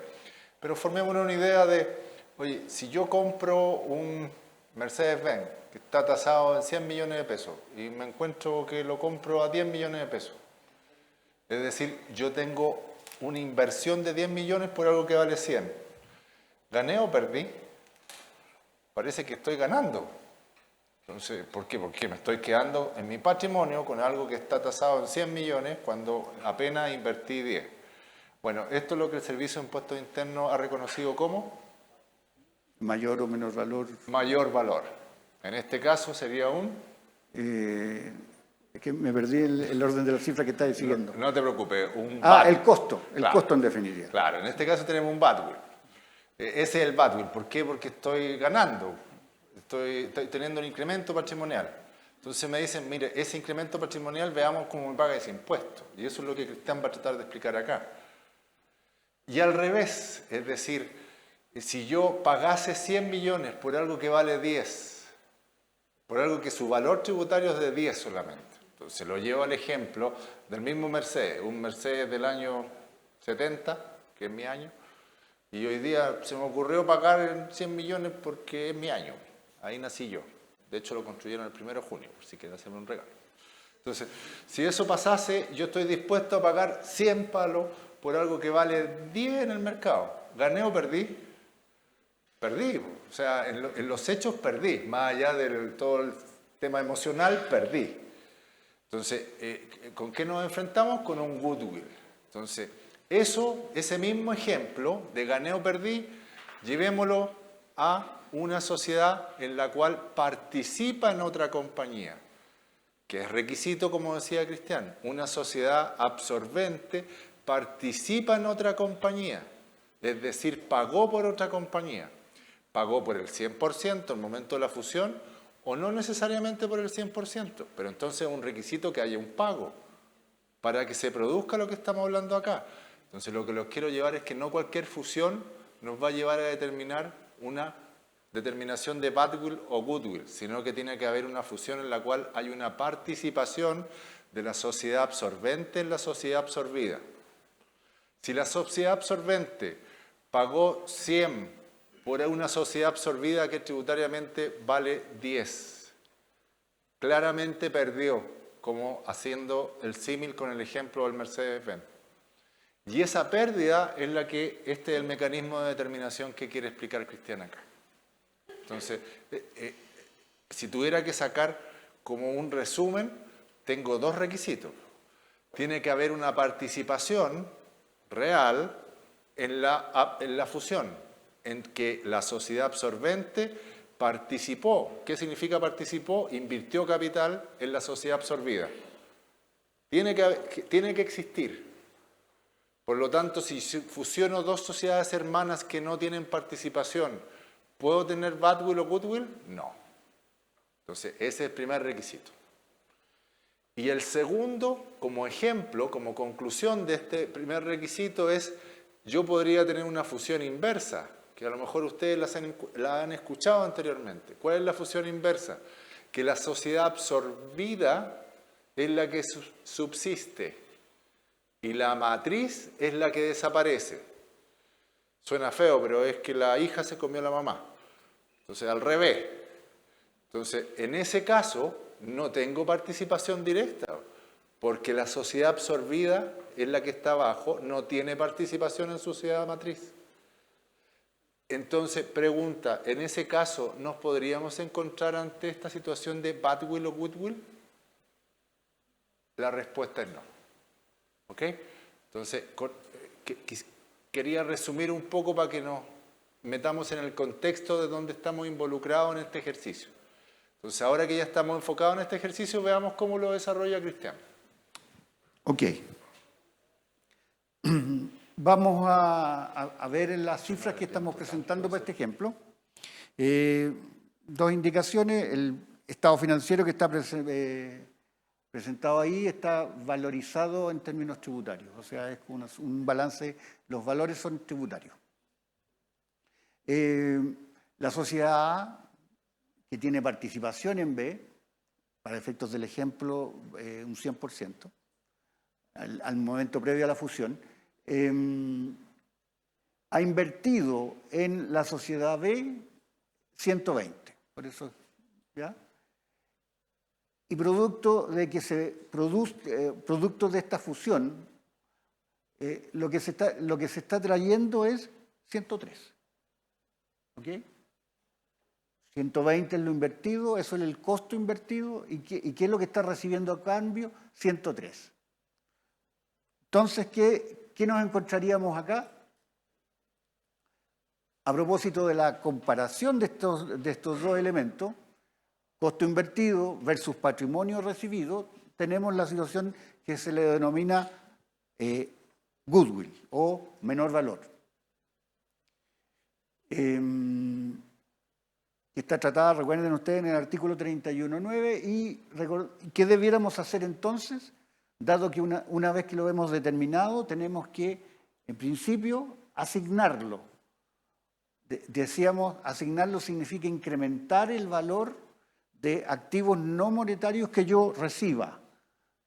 Pero formémonos una idea de, oye, si yo compro un Mercedes-Benz que está tasado en 100 millones de pesos y me encuentro que lo compro a 10 millones de pesos. Es decir, yo tengo una inversión de 10 millones por algo que vale 100. ¿Gané o perdí? Parece que estoy ganando. Entonces, ¿por qué? Porque me estoy quedando en mi patrimonio con algo que está tasado en 100 millones cuando apenas invertí 10. Bueno, esto es lo que el Servicio de Impuestos Internos ha reconocido como Mayor o menor valor. mayor valor. En este caso sería un... Es que me perdí el orden de la cifra que estáis siguiendo. No te preocupes, un Ah, badwill. el costo Claro. en definitiva. Claro, en este caso tenemos un badwill. Ese es el badwill. ¿Por qué? Porque estoy ganando. Estoy teniendo un incremento patrimonial. Entonces me dicen, mire, ese incremento patrimonial veamos cómo me paga ese impuesto. Y eso es lo que Cristian va a tratar de explicar acá. Y al revés, es decir, si yo pagase 100 millones por algo que vale 10, por algo que su valor tributario es de 10 solamente. Entonces lo llevo al ejemplo del mismo Mercedes, un Mercedes del año 70, que es mi año, y hoy día se me ocurrió pagar 100 millones porque es mi año. Ahí nací yo. De hecho, lo construyeron el 1 de junio, por si quieren hacerme un regalo. Entonces, si eso pasase, yo estoy dispuesto a pagar 100 palos por algo que vale 10 en el mercado. ¿Gané o perdí? Perdí. O sea, en los hechos perdí. Más allá de todo el tema emocional, perdí. Entonces, ¿con qué nos enfrentamos? Con un goodwill. Entonces, ese mismo ejemplo de gané o perdí, llevémoslo a una sociedad en la cual participa en otra compañía, que es requisito, como decía Cristian. Una sociedad absorbente participa en otra compañía, es decir, pagó por otra compañía. Pagó por el 100% en el momento de la fusión o no necesariamente por el 100%, pero entonces es un requisito que haya un pago para que se produzca lo que estamos hablando acá. Entonces lo que los quiero llevar es que no cualquier fusión nos va a llevar a determinar una determinación de badwill o goodwill, sino que tiene que haber una fusión en la cual hay una participación de la sociedad absorbente en la sociedad absorbida. Si la sociedad absorbente pagó 100 por una sociedad absorbida que tributariamente vale 10, claramente perdió, como haciendo el símil con el ejemplo del Mercedes-Benz. Y esa pérdida es la que este es el mecanismo de determinación que quiere explicar Cristian acá. Entonces, si tuviera que sacar como un resumen, tengo dos requisitos. Tiene que haber una participación real en la fusión, en que la sociedad absorbente participó. ¿Qué significa participó? Invirtió capital en la sociedad absorbida. Tiene que existir. Por lo tanto, si fusiono dos sociedades hermanas que no tienen participación, ¿puedo tener badwill o goodwill? No. Entonces, ese es el primer requisito. Y el segundo, como ejemplo, como conclusión de este primer requisito es, yo podría tener una fusión inversa, que a lo mejor ustedes la han escuchado anteriormente. ¿Cuál es la fusión inversa? Que la sociedad absorbida es la que subsiste y la matriz es la que desaparece. Suena feo, pero es que la hija se comió a la mamá. Entonces, al revés. Entonces, en ese caso, no tengo participación directa, porque la sociedad absorbida es la que está abajo, no tiene participación en su sociedad matriz. Entonces, pregunta, ¿en ese caso nos podríamos encontrar ante esta situación de badwill o goodwill? La respuesta es no. ¿Ok? Entonces, quería resumir un poco para que nos metamos en el contexto de donde estamos involucrados en este ejercicio. Entonces, ahora que ya estamos enfocados en este ejercicio, veamos cómo lo desarrolla Cristian. Ok. Vamos a ver en las cifras que estamos presentando para este ejemplo. Dos indicaciones. El estado financiero que está presentado ahí está valorizado en términos tributarios, o sea, es un balance, los valores son tributarios. La sociedad A, que tiene participación en B, para efectos del ejemplo, un 100%, al momento previo a la fusión, ha invertido en la sociedad B 120, por eso, ¿ya? Y producto de esta fusión, lo que se está trayendo es 103. ¿Ok? 120 es lo invertido, eso es el costo invertido, ¿y qué es lo que está recibiendo a cambio? 103. Entonces, ¿qué nos encontraríamos acá? A propósito de la comparación de estos dos elementos, costo invertido versus patrimonio recibido, tenemos la situación que se le denomina goodwill o menor valor. Que está tratada, recuerden ustedes, en el artículo 31.9. ¿Y qué debiéramos hacer entonces? Dado que una vez que lo hemos determinado, tenemos que, en principio, asignarlo. Decíamos, asignarlo significa incrementar el valor de activos no monetarios que yo reciba.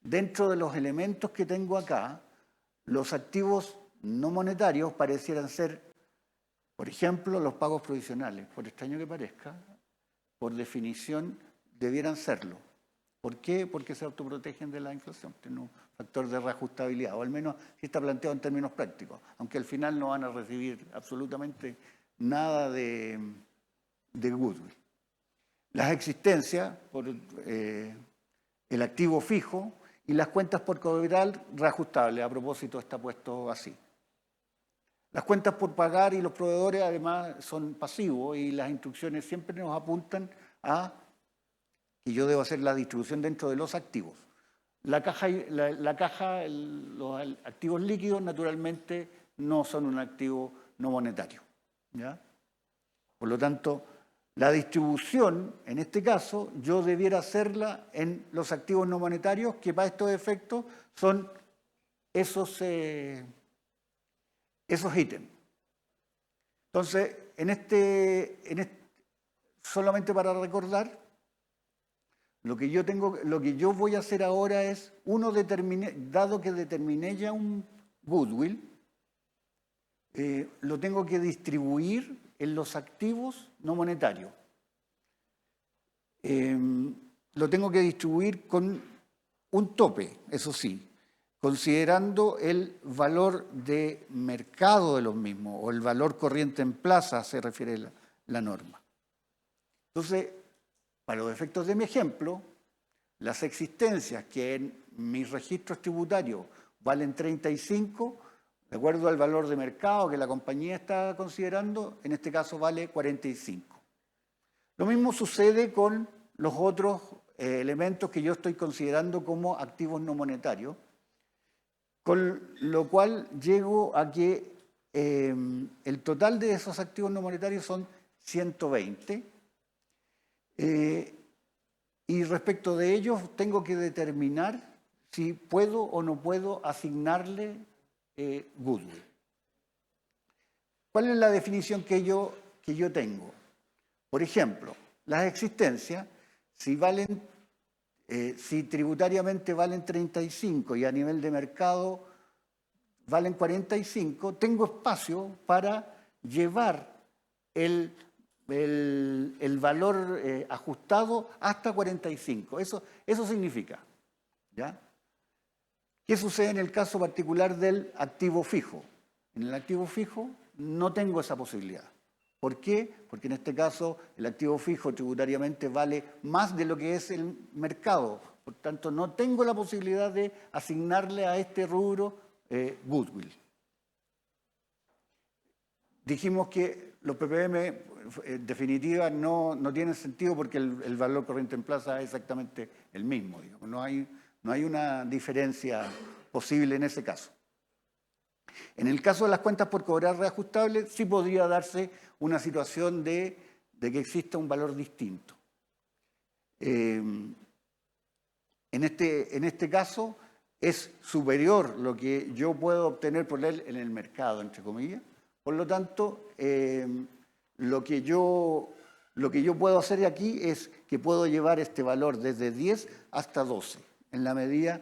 Dentro de los elementos que tengo acá, los activos no monetarios parecieran ser, por ejemplo, los pagos provisionales. Por extraño que parezca, por definición debieran serlo. ¿Por qué? Porque se autoprotegen de la inflación. Tienen un factor de reajustabilidad, o al menos si está planteado en términos prácticos, aunque al final no van a recibir absolutamente nada de goodwill. Las existencias por el activo fijo y las cuentas por cobrar reajustables. A propósito, está puesto así. Las cuentas por pagar y los proveedores además son pasivos y las instrucciones siempre nos apuntan a que yo debo hacer la distribución dentro de los activos. La caja, los activos líquidos naturalmente no son un activo no monetario, ¿ya? Por lo tanto, la distribución, en este caso, yo debiera hacerla en los activos no monetarios, que para estos efectos son esos ítems. Entonces, solamente para recordar, lo que yo voy a hacer ahora es, dado que determiné ya un goodwill, lo tengo que distribuir en los activos no monetarios. Lo tengo que distribuir con un tope, eso sí, considerando el valor de mercado de los mismos, o el valor corriente en plaza, se refiere la norma. Entonces, para los efectos de mi ejemplo, las existencias que en mis registros tributarios valen 35, de acuerdo al valor de mercado que la compañía está considerando, en este caso vale 45. Lo mismo sucede con los otros elementos que yo estoy considerando como activos no monetarios, con lo cual llego a que el total de esos activos no monetarios son 120. Y respecto de ellos tengo que determinar si puedo o no puedo asignarle goodwill. ¿Cuál es la definición que yo tengo? Por ejemplo, las existencias, si tributariamente valen 35 y a nivel de mercado valen 45, tengo espacio para llevar el valor ajustado hasta 45. Eso significa, ¿ya? ¿Qué sucede en el caso particular del activo fijo? En el activo fijo no tengo esa posibilidad. ¿Por qué? Porque en este caso el activo fijo tributariamente vale más de lo que es el mercado. Por tanto, no tengo la posibilidad de asignarle a este rubro goodwill. Dijimos que los PPM en definitiva no tienen sentido porque el valor corriente en plaza es exactamente el mismo. Digamos. No hay una diferencia posible en ese caso. En el caso de las cuentas por cobrar reajustables, sí podría darse una situación de de que exista un valor distinto. En este caso es superior lo que yo puedo obtener por él en el mercado, entre comillas. Por lo tanto, lo que yo puedo hacer aquí es que puedo llevar este valor desde 10 hasta 12, en la medida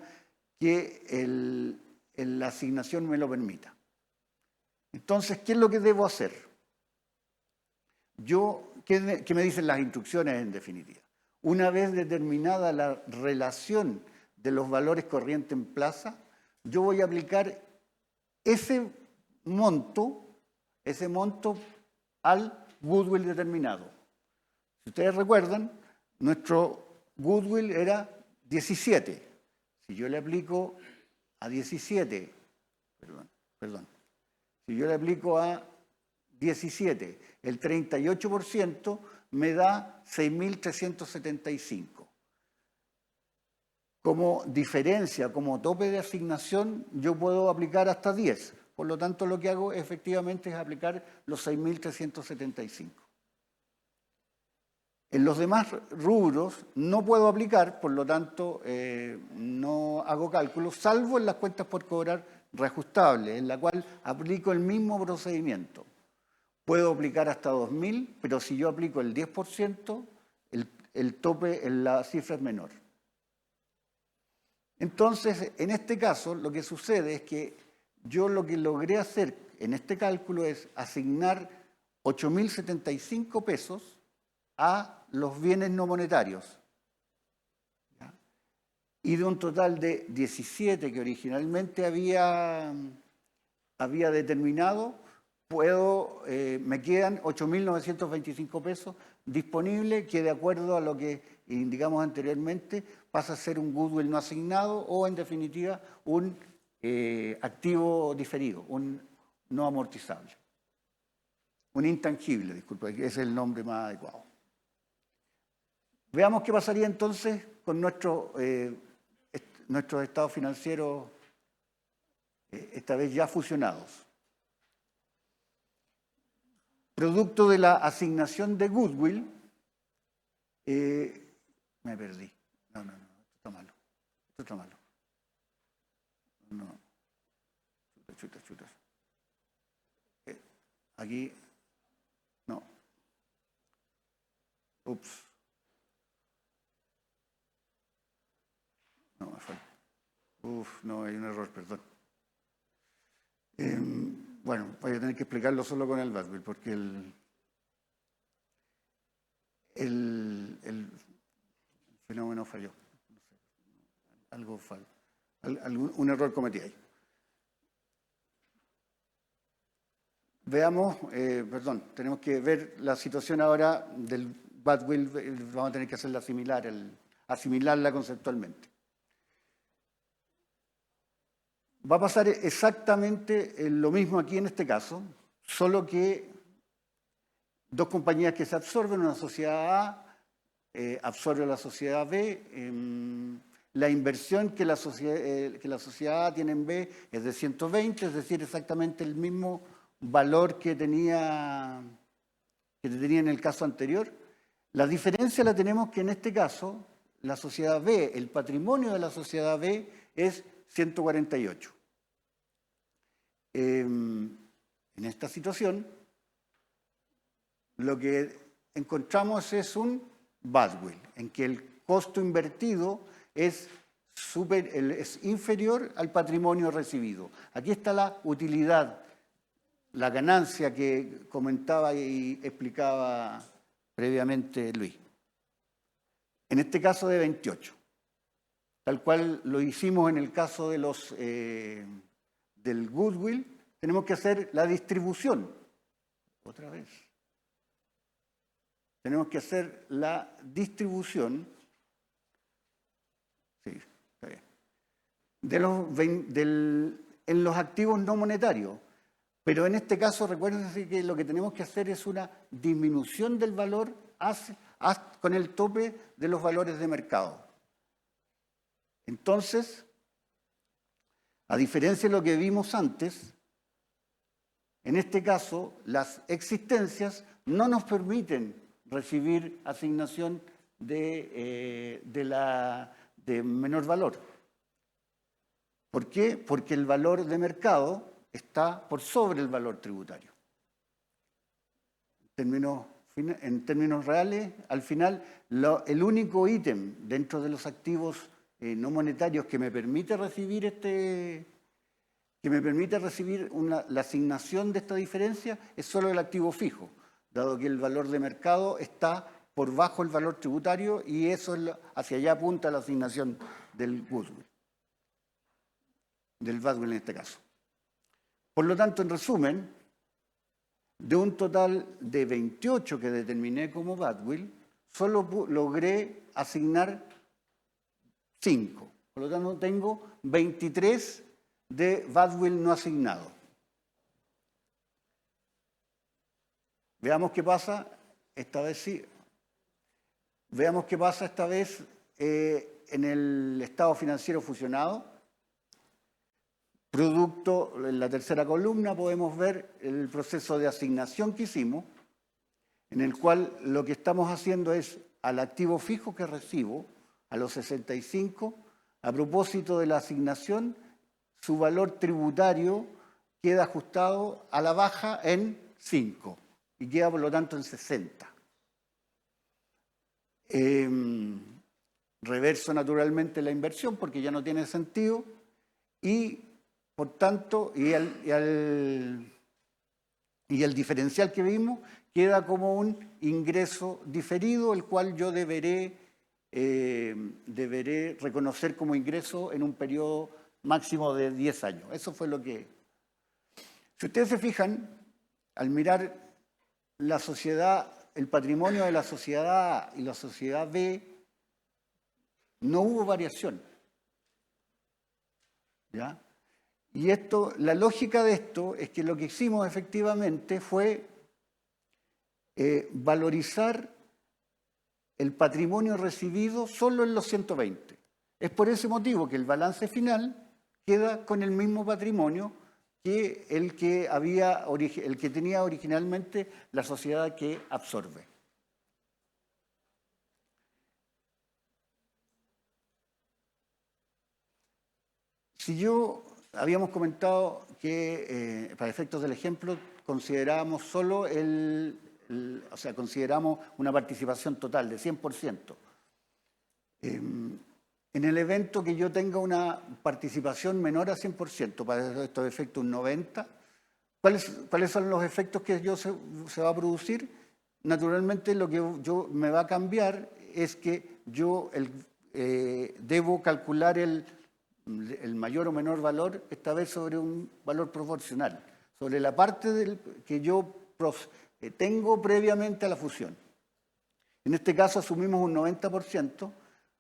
que la asignación me lo permita. Entonces, ¿qué es lo que debo hacer? ¿Qué me dicen las instrucciones en definitiva? Una vez determinada la relación de los valores corrientes en plaza, yo voy a aplicar ese monto al goodwill determinado. Si ustedes recuerdan, nuestro goodwill era 17. Si yo le aplico a 17, si yo le aplico a 17, el 38% me da 6.375. Como diferencia, como tope de asignación, yo puedo aplicar hasta 10. Por lo tanto, lo que hago efectivamente es aplicar los 6.375. En los demás rubros no puedo aplicar, por lo tanto, no hago cálculos, salvo en las cuentas por cobrar reajustables, en la cual aplico el mismo procedimiento. Puedo aplicar hasta 2.000, pero si yo aplico el 10%, el tope en la cifra es menor. Entonces, en este caso, lo que sucede es que yo lo que logré hacer en este cálculo es asignar 8.075 pesos a los bienes no monetarios. ¿Ya? Y de un total de 17 que originalmente había determinado, me quedan 8.925 pesos disponibles, que de acuerdo a lo que indicamos anteriormente, pasa a ser un goodwill no asignado o, en definitiva, un activo diferido, un no amortizable. Un intangible, disculpa, ese es el nombre más adecuado. Veamos qué pasaría entonces con nuestros estados financieros, esta vez ya fusionados. Producto de la asignación de goodwill, me perdí. No, esto está malo. Esto está malo. No. Chuta. Aquí, no. Ups. No, me falta. No, hay un error, perdón. Bueno, voy a tener que explicarlo solo con el badwill, porque el fenómeno falló. No sé, algo falló. Un error cometí ahí. Veamos, tenemos que ver la situación ahora del badwill, vamos a tener que hacerla asimilarla conceptualmente. Va a pasar exactamente lo mismo aquí en este caso, solo que dos compañías que se absorben, una sociedad A absorbe a la sociedad B, la inversión que la sociedad A tiene en B es de 120, es decir, exactamente el mismo valor que tenía en el caso anterior. La diferencia la tenemos que en este caso, la sociedad B, el patrimonio de la sociedad B es 148. En esta situación, lo que encontramos es un badwill, en que el costo invertido es inferior al patrimonio recibido. Aquí está la utilidad, la ganancia que comentaba y explicaba previamente Luis. En este caso de 28. Tal cual lo hicimos en el caso de del goodwill, tenemos que hacer la distribución. Otra vez. Tenemos que hacer la distribución, sí, está bien, en los activos no monetarios. Pero en este caso, recuérdense que lo que tenemos que hacer es una disminución del valor con el tope de los valores de mercado. Entonces, a diferencia de lo que vimos antes, en este caso, las existencias no nos permiten recibir asignación de menor valor. ¿Por qué? Porque el valor de mercado está por sobre el valor tributario. En términos reales, al final, el único ítem dentro de los activos no monetarios que me permite recibir la asignación de esta diferencia es solo el activo fijo, dado que el valor de mercado está por bajo el valor tributario y eso hacia allá apunta la asignación del goodwill, del badwill en este caso. Por lo tanto, en resumen, de un total de 28 que determiné como badwill, solo logré asignar 5. Por lo tanto, tengo 23 de badwill no asignado. Veamos qué pasa esta vez sí. Veamos qué pasa esta vez en el estado financiero fusionado. Producto, en la tercera columna podemos ver el proceso de asignación que hicimos, en el cual lo que estamos haciendo es al activo fijo que recibo, a los 65, a propósito de la asignación, su valor tributario queda ajustado a la baja en 5 y queda por lo tanto en 60. Reverso naturalmente la inversión porque ya no tiene sentido y por tanto, y el diferencial que vimos queda como un ingreso diferido, el cual yo deberé reconocer como ingreso en un periodo máximo de 10 años. Eso fue lo que... Si ustedes se fijan, al mirar la sociedad, el patrimonio de la sociedad A y la sociedad B, no hubo variación. ¿Ya? Y la lógica de esto es que lo que hicimos efectivamente fue valorizar el patrimonio recibido solo en los 120. Es por ese motivo que el balance final queda con el mismo patrimonio que el que tenía originalmente la sociedad que absorbe. Habíamos comentado que, para efectos del ejemplo, considerábamos solo consideramos una participación total de 100%. En el evento que yo tenga una participación menor a 100%, para estos efectos un 90%, ¿cuáles son los efectos que se va a producir? Naturalmente lo que me va a cambiar es que yo debo calcular el mayor o menor valor, esta vez sobre un valor proporcional, sobre la parte que yo tengo previamente a la fusión. En este caso asumimos un 90%,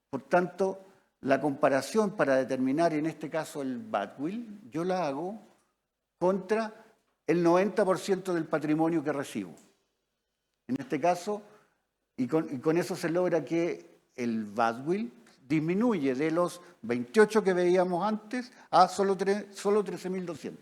por tanto, la comparación para determinar, en este caso, el badwill, yo la hago contra el 90% del patrimonio que recibo. En este caso, y con eso se logra que el badwill disminuye de los 28 que veíamos antes a solo 13.200.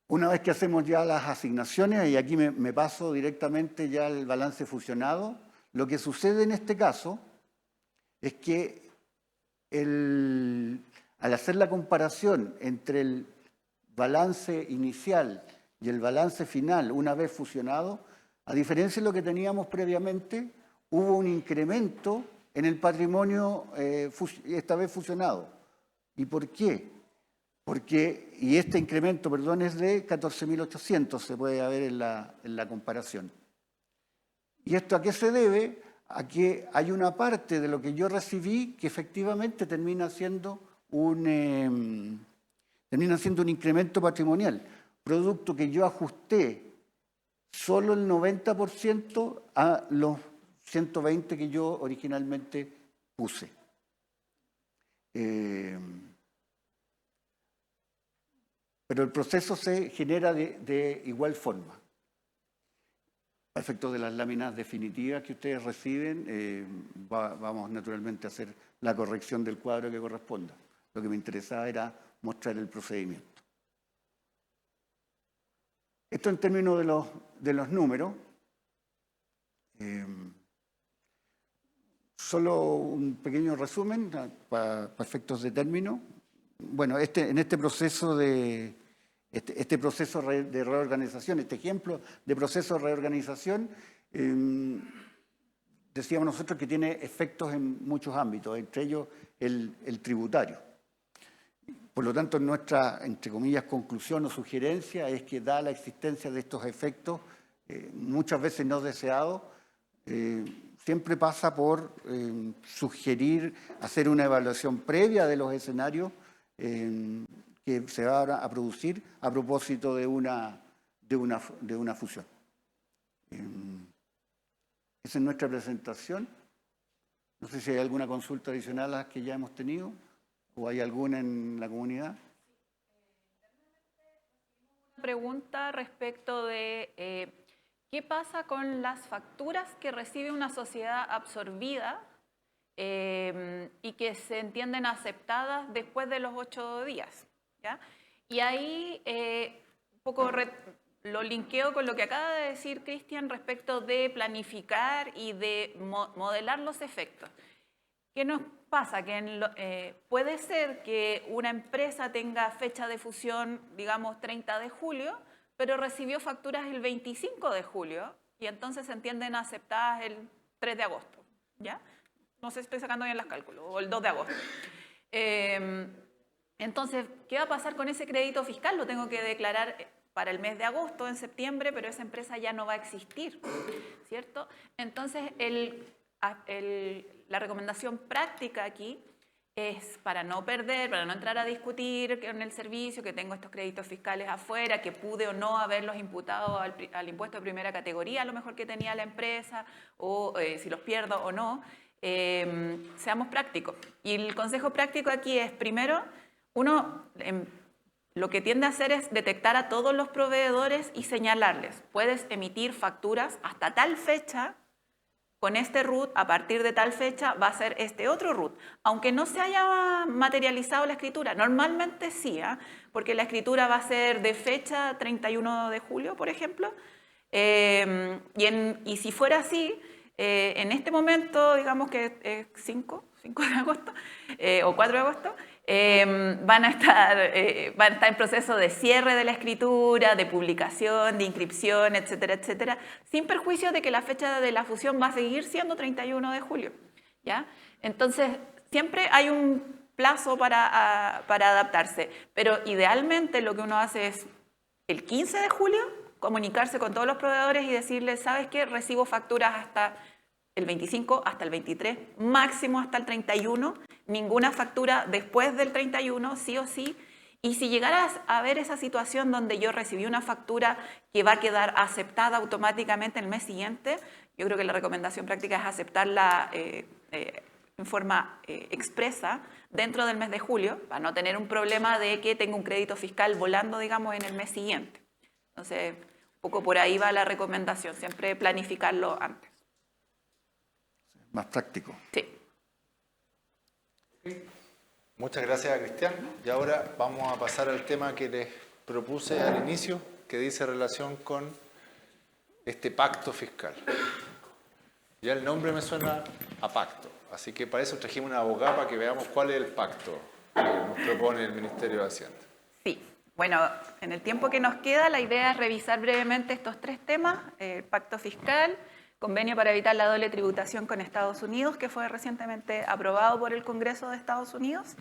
Una vez que hacemos ya las asignaciones, y aquí me paso directamente ya al balance fusionado, lo que sucede en este caso es que al hacer la comparación entre el balance inicial y el balance final, una vez fusionado, a diferencia de lo que teníamos previamente, hubo un incremento en el patrimonio esta vez fusionado. ¿Y por qué? Y este incremento, es de 14.800, se puede ver en la comparación. ¿Y esto a qué se debe? A que hay una parte de lo que yo recibí que efectivamente termina siendo un incremento patrimonial, producto que yo ajusté solo el 90% a los 120 que yo originalmente puse. Pero el proceso se genera de igual forma. A efectos de las láminas definitivas que ustedes reciben, vamos naturalmente a hacer la corrección del cuadro que corresponda. Lo que me interesaba era mostrar el procedimiento. Esto en términos de los números. Solo un pequeño resumen para efectos de término. Bueno, en este proceso de reorganización, este ejemplo de proceso de reorganización, decíamos nosotros que tiene efectos en muchos ámbitos, entre ellos el tributario. Por lo tanto, nuestra, entre comillas, conclusión o sugerencia es que, dada la existencia de estos efectos, muchas veces no deseados, siempre pasa por sugerir hacer una evaluación previa de los escenarios que se van a producir a propósito de una fusión. Esa es nuestra presentación. No sé si hay alguna consulta adicional a las que ya hemos tenido o hay alguna en la comunidad. Una pregunta respecto de qué pasa con las facturas que recibe una sociedad absorbida y que se entienden aceptadas después de los 8 días. ¿Ya? Y ahí un poco lo linkeo con lo que acaba de decir Cristian respecto de planificar y de modelar los efectos. ¿Qué nos pasa? Que puede ser que una empresa tenga fecha de fusión, digamos, 30 de julio, pero recibió facturas el 25 de julio y entonces se entienden aceptadas el 3 de agosto. ¿Ya? No sé si estoy sacando bien los cálculos, o el 2 de agosto. Entonces, ¿qué va a pasar con ese crédito fiscal? Lo tengo que declarar para el mes de agosto, en septiembre, pero esa empresa ya no va a existir, ¿cierto? Entonces, la recomendación práctica aquí es para no perder, para no entrar a discutir en el servicio que tengo estos créditos fiscales afuera, que pude o no haberlos imputado al impuesto de primera categoría, a lo mejor que tenía la empresa, o si los pierdo o no, seamos prácticos. Y el consejo práctico aquí es, primero, uno lo que tiende a hacer es detectar a todos los proveedores y señalarles. Puedes emitir facturas hasta tal fecha, con este RUT, a partir de tal fecha va a ser este otro RUT. Aunque no se haya materializado la escritura, normalmente sí, porque la escritura va a ser de fecha 31 de julio, por ejemplo, y si fuera así, en este momento, digamos que es 5 de agosto o 4 de agosto, van a estar en proceso de cierre de la escritura, de publicación, de inscripción, etcétera, etcétera, sin perjuicio de que la fecha de la fusión va a seguir siendo 31 de julio. ¿Ya? Entonces, siempre hay un plazo para adaptarse, pero idealmente lo que uno hace es el 15 de julio comunicarse con todos los proveedores y decirles, ¿sabes qué? Recibo facturas hasta el 25, hasta el 23, máximo hasta el 31, ninguna factura después del 31, sí o sí. Y si llegaras a ver esa situación donde yo recibí una factura que va a quedar aceptada automáticamente en el mes siguiente, yo creo que la recomendación práctica es aceptarla en forma expresa dentro del mes de julio, para no tener un problema de que tenga un crédito fiscal volando, digamos, en el mes siguiente. Entonces, un poco por ahí va la recomendación, siempre planificarlo antes. Más práctico. Sí. Muchas gracias, Cristian. Y ahora vamos a pasar al tema que les propuse al inicio, que dice relación con este pacto fiscal. Ya el nombre me suena a pacto, así que para eso trajimos una abogada para que veamos cuál es el pacto que nos propone el Ministerio de Hacienda. Sí. Bueno, en el tiempo que nos queda, la idea es revisar brevemente estos 3 temas, el pacto fiscal, convenio para evitar la doble tributación con Estados Unidos, que fue recientemente aprobado por el Congreso de Estados Unidos,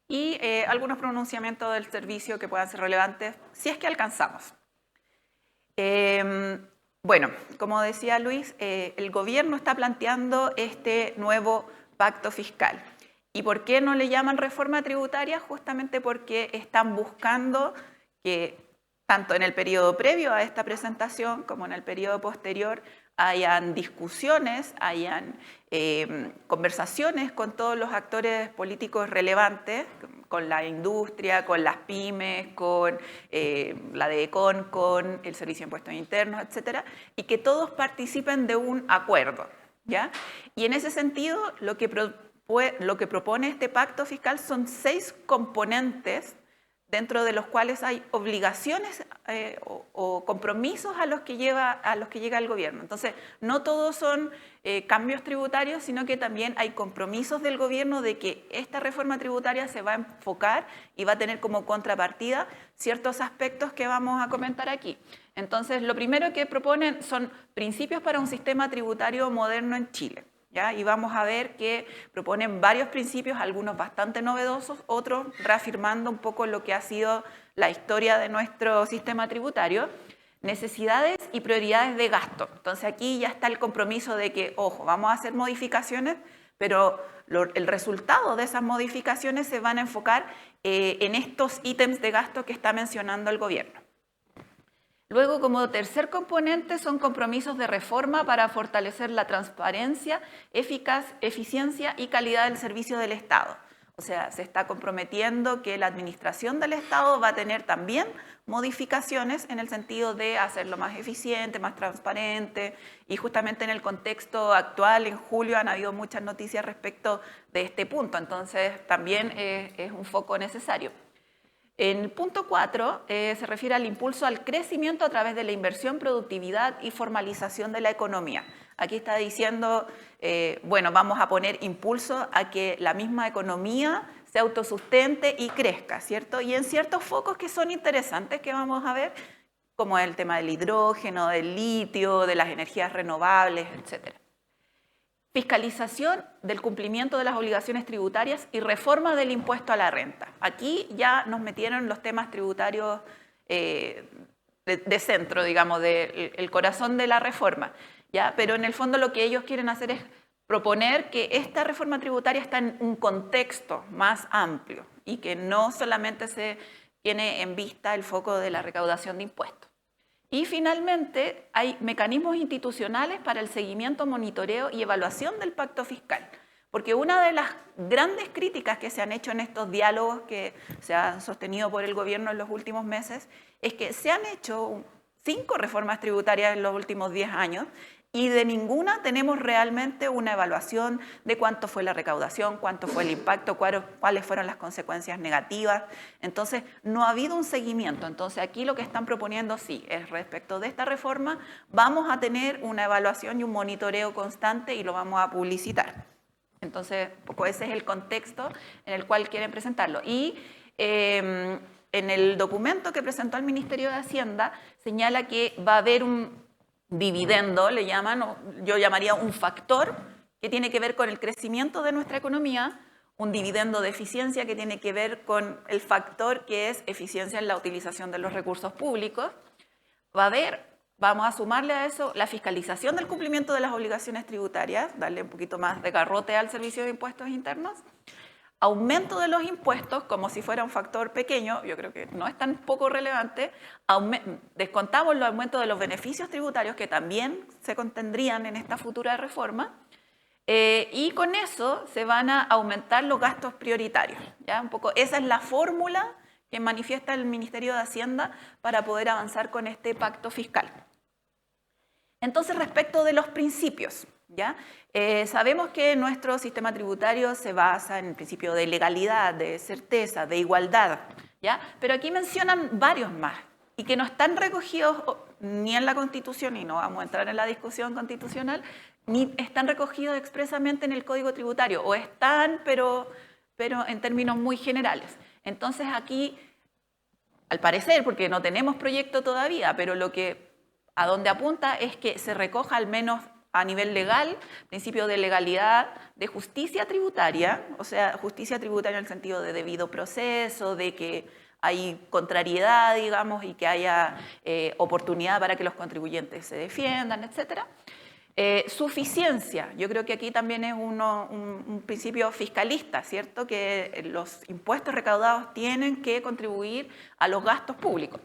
y algunos pronunciamientos del servicio que puedan ser relevantes, si es que alcanzamos. Bueno, como decía Luis, el gobierno está planteando este nuevo pacto fiscal. ¿Y por qué no le llaman reforma tributaria? Justamente porque están buscando que, tanto en el periodo previo a esta presentación como en el periodo posterior, hayan discusiones, hayan conversaciones con todos los actores políticos relevantes, con la industria, con las pymes, con la DECON, con el Servicio de Impuestos Internos, etcétera, y que todos participen de un acuerdo, ¿ya? Y en ese sentido, lo que propone este pacto fiscal son 6 componentes dentro de los cuales hay obligaciones o compromisos a los que llega el gobierno. Entonces, no todos son cambios tributarios, sino que también hay compromisos del gobierno de que esta reforma tributaria se va a enfocar y va a tener como contrapartida ciertos aspectos que vamos a comentar aquí. Entonces, lo primero que proponen son principios para un sistema tributario moderno en Chile. ¿Ya? Y vamos a ver que proponen varios principios, algunos bastante novedosos, otros reafirmando un poco lo que ha sido la historia de nuestro sistema tributario. Necesidades y prioridades de gasto. Entonces aquí ya está el compromiso de que, ojo, vamos a hacer modificaciones, pero el resultado de esas modificaciones se van a enfocar en estos ítems de gasto que está mencionando el gobierno. Luego, como tercer componente, son compromisos de reforma para fortalecer la transparencia, eficiencia y calidad del servicio del Estado. O sea, se está comprometiendo que la administración del Estado va a tener también modificaciones en el sentido de hacerlo más eficiente, más transparente, y justamente en el contexto actual, en julio, han habido muchas noticias respecto de este punto, entonces también es un foco necesario. En el punto 4 se refiere al impulso al crecimiento a través de la inversión, productividad y formalización de la economía. Aquí está diciendo, bueno, vamos a poner impulso a que la misma economía se autosustente y crezca, ¿cierto? Y en ciertos focos que son interesantes que vamos a ver, como el tema del hidrógeno, del litio, de las energías renovables, etc. Fiscalización del cumplimiento de las obligaciones tributarias y reforma del impuesto a la renta. Aquí ya nos metieron los temas tributarios de centro, digamos, del corazón de la reforma, ¿ya? Pero en el fondo lo que ellos quieren hacer es proponer que esta reforma tributaria está en un contexto más amplio y que no solamente se tiene en vista el foco de la recaudación de impuestos. Y finalmente hay mecanismos institucionales para el seguimiento, monitoreo y evaluación del pacto fiscal. Porque una de las grandes críticas que se han hecho en estos diálogos que se han sostenido por el gobierno en los últimos meses es que se han hecho 5 reformas tributarias en los últimos 10 años y de ninguna tenemos realmente una evaluación de cuánto fue la recaudación, cuánto fue el impacto, cuáles fueron las consecuencias negativas. Entonces, no ha habido un seguimiento. Entonces, aquí lo que están proponiendo, sí, es respecto de esta reforma, vamos a tener una evaluación y un monitoreo constante y lo vamos a publicitar. Entonces, un poco ese es el contexto en el cual quieren presentarlo. Y en el documento que presentó el Ministerio de Hacienda, señala que va a haber un dividendo, le llaman, yo llamaría un factor que tiene que ver con el crecimiento de nuestra economía, un dividendo de eficiencia que tiene que ver con el factor que es eficiencia en la utilización de los recursos públicos. Va a haber, vamos a sumarle a eso la fiscalización del cumplimiento de las obligaciones tributarias, darle un poquito más de garrote al servicio de impuestos internos, aumento de los impuestos como si fuera un factor pequeño, yo creo que no es tan poco relevante, descontamos los aumentos de los beneficios tributarios que también se contendrían en esta futura reforma y con eso se van a aumentar los gastos prioritarios. ¿Ya? Un poco, esa es la fórmula que manifiesta el Ministerio de Hacienda para poder avanzar con este pacto fiscal. Entonces, respecto de los principios, ¿ya? Sabemos que nuestro sistema tributario se basa en el principio de legalidad, de certeza, de igualdad, ¿ya? Pero aquí mencionan varios más y que no están recogidos ni en la Constitución, y no vamos a entrar en la discusión constitucional, ni están recogidos expresamente en el Código Tributario, o están, pero en términos muy generales. Entonces aquí, al parecer, porque no tenemos proyecto todavía, pero a donde apunta es que se recoja al menos a nivel legal, principio de legalidad, de justicia tributaria, o sea, justicia tributaria en el sentido de debido proceso, de que hay contrariedad, digamos, y que haya oportunidad para que los contribuyentes se defiendan, etc. Suficiencia, yo creo que aquí también es un principio fiscalista, ¿cierto? Que los impuestos recaudados tienen que contribuir a los gastos públicos.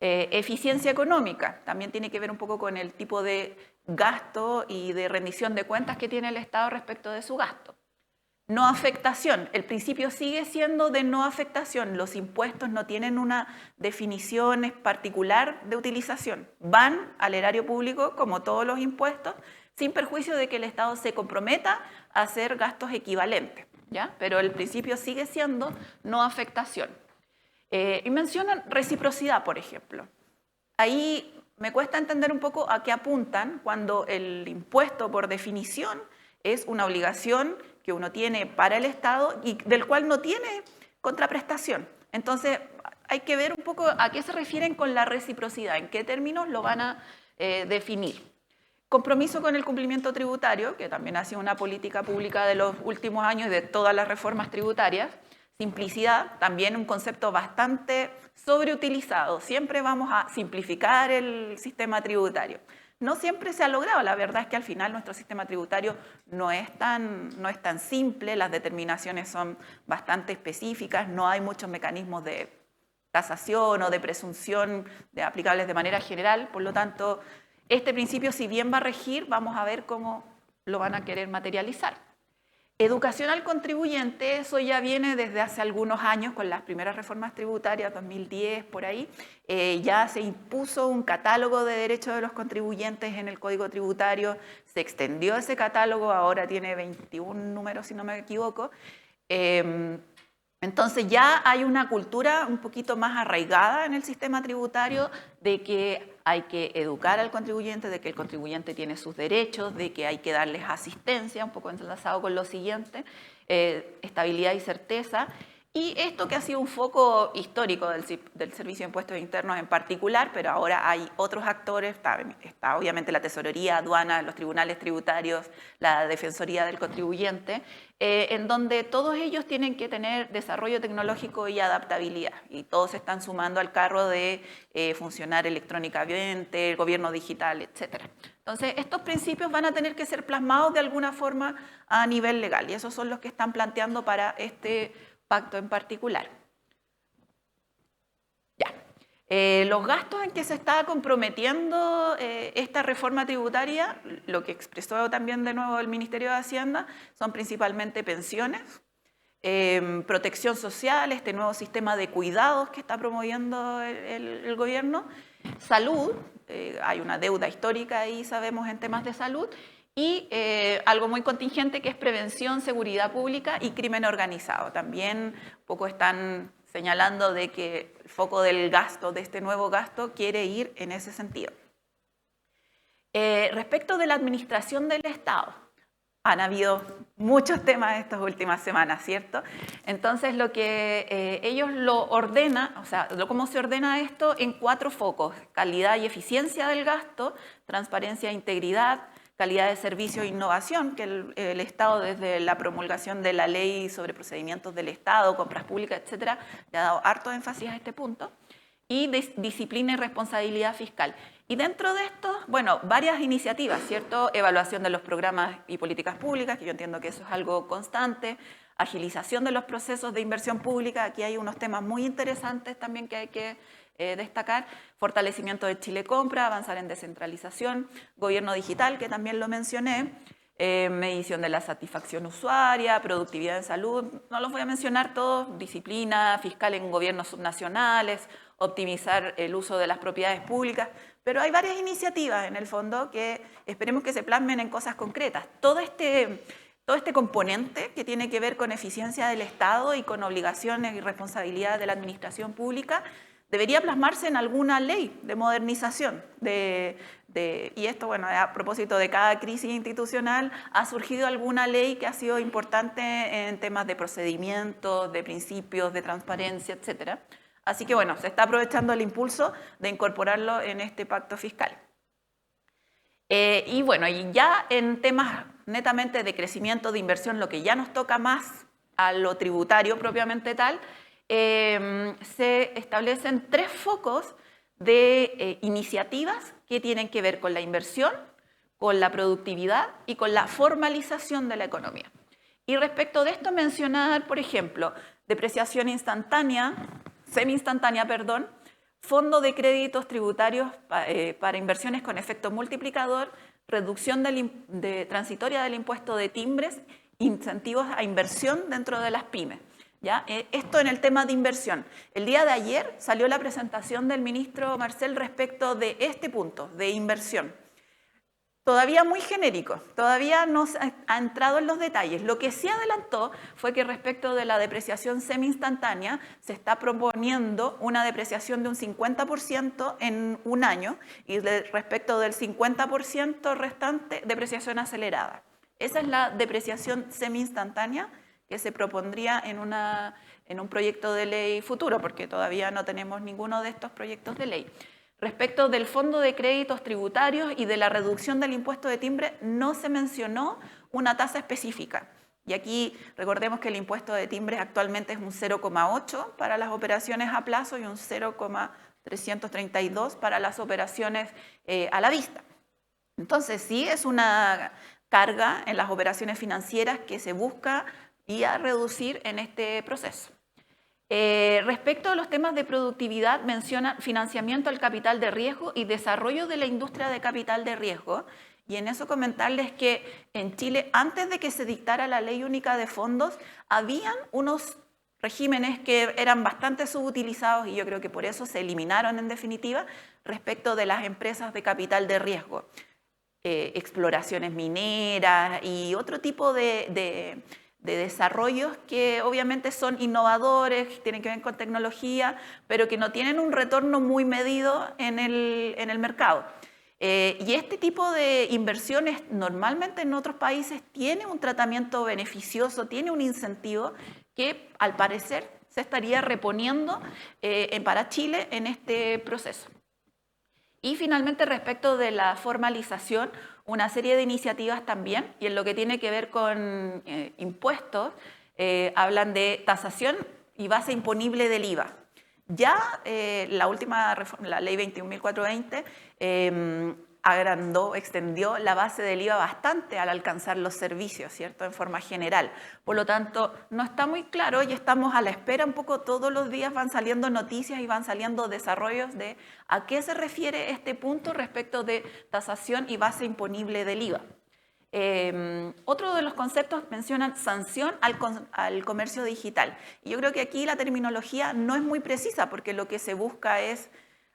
Eficiencia económica, también tiene que ver un poco con el tipo de gasto y de rendición de cuentas que tiene el Estado respecto de su gasto. No afectación, el principio sigue siendo de no afectación, los impuestos no tienen una definición particular de utilización, van al erario público como todos los impuestos, sin perjuicio de que el Estado se comprometa a hacer gastos equivalentes, ¿ya? Pero el principio sigue siendo no afectación. Y mencionan reciprocidad, por ejemplo. Ahí me cuesta entender un poco a qué apuntan cuando el impuesto, por definición, es una obligación que uno tiene para el Estado y del cual no tiene contraprestación. Entonces, hay que ver un poco a qué se refieren con la reciprocidad, en qué términos lo van a definir. Compromiso con el cumplimiento tributario, que también ha sido una política pública de los últimos años y de todas las reformas tributarias. Simplicidad, también un concepto bastante sobreutilizado. Siempre vamos a simplificar el sistema tributario. No siempre se ha logrado. La verdad es que al final nuestro sistema tributario no es tan simple, las determinaciones son bastante específicas, no hay muchos mecanismos de tasación o de presunción aplicables de manera general, por lo tanto, este principio, si bien va a regir, vamos a ver cómo lo van a querer materializar. Educación al contribuyente, eso ya viene desde hace algunos años con las primeras reformas tributarias, 2010, por ahí. Ya se impuso un catálogo de derechos de los contribuyentes en el Código Tributario, se extendió ese catálogo, ahora tiene 21 números, si no me equivoco. Entonces ya hay una cultura un poquito más arraigada en el sistema tributario de que hay que educar al contribuyente, de que el contribuyente tiene sus derechos, de que hay que darles asistencia, un poco enlazado con lo siguiente, estabilidad y certeza. Y esto que ha sido un foco histórico del Servicio de Impuestos Internos en particular, pero ahora hay otros actores, está obviamente la Tesorería, aduanas, los tribunales tributarios, la Defensoría del Contribuyente, en donde todos ellos tienen que tener desarrollo tecnológico y adaptabilidad, y todos se están sumando al carro de funcionar electrónicamente, el gobierno digital, etc. Entonces, estos principios van a tener que ser plasmados de alguna forma a nivel legal, y esos son los que están planteando para este pacto en particular. Los gastos en que se está comprometiendo esta reforma tributaria, lo que expresó también de nuevo el Ministerio de Hacienda, son principalmente pensiones, protección social, este nuevo sistema de cuidados que está promoviendo el gobierno, salud, hay una deuda histórica ahí, sabemos, en temas de salud, y algo muy contingente que es prevención, seguridad pública y crimen organizado. También un poco están señalando de que el foco del gasto, de este nuevo gasto, quiere ir en ese sentido. Respecto de la administración del Estado, han habido muchos temas estas últimas semanas, ¿cierto? Entonces, lo que ellos lo ordenan, o sea, cómo se ordena esto en 4 focos: calidad y eficiencia del gasto, transparencia e integridad, calidad de servicio e innovación, que el Estado desde la promulgación de la ley sobre procedimientos del Estado, compras públicas, etcétera, le ha dado harto énfasis a este punto, y disciplina y responsabilidad fiscal. Y dentro de esto, bueno, varias iniciativas, ¿cierto? Evaluación de los programas y políticas públicas, que yo entiendo que eso es algo constante, agilización de los procesos de inversión pública, aquí hay unos temas muy interesantes también que hay que destacar, fortalecimiento de Chile Compra, avanzar en descentralización, gobierno digital, que también lo mencioné, medición de la satisfacción usuaria, productividad en salud, no los voy a mencionar todos, disciplina fiscal en gobiernos subnacionales, optimizar el uso de las propiedades públicas, pero hay varias iniciativas en el fondo que esperemos que se plasmen en cosas concretas. Todo este componente que tiene que ver con eficiencia del Estado y con obligaciones y responsabilidad de la administración pública debería plasmarse en alguna ley de modernización. Y esto, bueno, a propósito de cada crisis institucional, ha surgido alguna ley que ha sido importante en temas de procedimientos, de principios, de transparencia, etc. Así que, bueno, se está aprovechando el impulso de incorporarlo en este pacto fiscal. Y bueno, y ya en temas netamente de crecimiento, de inversión, lo que ya nos toca más a lo tributario propiamente tal, se establecen 3 focos de iniciativas que tienen que ver con la inversión, con la productividad y con la formalización de la economía. Y respecto de esto mencionar, por ejemplo, depreciación instantánea, semi-instantánea, perdón, fondo de créditos tributarios para inversiones con efecto multiplicador, reducción transitoria del impuesto de timbres, incentivos a inversión dentro de las pymes. ¿Ya? Esto en el tema de inversión. El día de ayer salió la presentación del ministro Marcel respecto de este punto, de inversión. todavía muy genérico, todavía no se ha entrado en los detalles. Lo que sí adelantó fue que respecto de la depreciación semi-instantánea se está proponiendo una depreciación de un 50% en un año y respecto del 50% restante, depreciación acelerada. Esa es la depreciación semi-instantánea que se propondría en un proyecto de ley futuro, porque todavía no tenemos ninguno de estos proyectos de ley. Respecto del Fondo de Créditos Tributarios y de la reducción del impuesto de timbre, no se mencionó una tasa específica. Y aquí recordemos que el impuesto de timbre actualmente es un 0,8 para las operaciones a plazo y un 0,332 para las operaciones a la vista. Entonces, sí es una carga en las operaciones financieras que se busca reducir en este proceso. Respecto a los temas de productividad, menciona financiamiento al capital de riesgo y desarrollo de la industria de capital de riesgo. Y en eso comentarles que en Chile, antes de que se dictara la Ley Única de Fondos, habían unos regímenes que eran bastante subutilizados y yo creo que por eso se eliminaron en definitiva respecto de las empresas de capital de riesgo. Exploraciones mineras y otro tipo de desarrollos que obviamente son innovadores, tienen que ver con tecnología, pero que no tienen un retorno muy medido en el mercado. Y este tipo de inversiones normalmente en otros países tiene un tratamiento beneficioso, tiene un incentivo que al parecer se estaría reponiendo para Chile en este proceso. Y finalmente respecto de la formalización, una serie de iniciativas también, y en lo que tiene que ver con impuestos, hablan de tasación y base imponible del IVA. Ya la última reforma, la ley 21.420, extendió la base del IVA bastante al alcanzar los servicios, ¿cierto? En forma general. Por lo tanto, no está muy claro y estamos a la espera un poco, todos los días van saliendo noticias y van saliendo desarrollos de a qué se refiere este punto respecto de tasación y base imponible del IVA. Otro de los conceptos mencionan sanción al comercio digital. Y yo creo que aquí la terminología no es muy precisa porque lo que se busca es,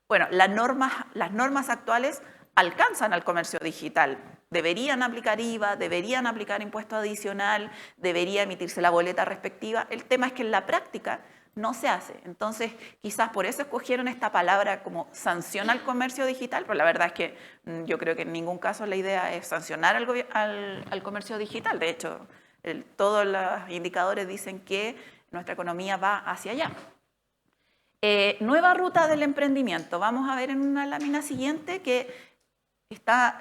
bueno, las normas actuales alcanzan al comercio digital. Deberían aplicar IVA, deberían aplicar impuesto adicional, debería emitirse la boleta respectiva. El tema es que en la práctica no se hace. Entonces, quizás por eso escogieron esta palabra como sanción al comercio digital, pero la verdad es que yo creo que en ningún caso la idea es sancionar al comercio digital. De hecho, todos los indicadores dicen que nuestra economía va hacia allá. Nueva ruta del emprendimiento. Vamos a ver en una lámina siguiente que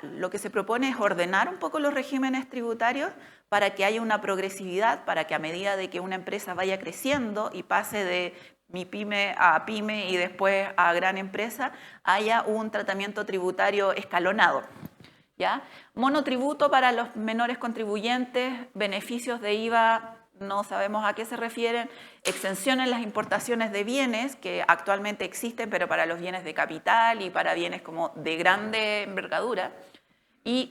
lo que se propone es ordenar un poco los regímenes tributarios para que haya una progresividad, para que a medida de que una empresa vaya creciendo y pase de MIPYME a PYME y después a gran empresa, haya un tratamiento tributario escalonado. ¿Ya? Monotributo para los menores contribuyentes, beneficios de IVA, no sabemos a qué se refieren, exención en las importaciones de bienes que actualmente existen, pero para los bienes de capital y para bienes como de grande envergadura, y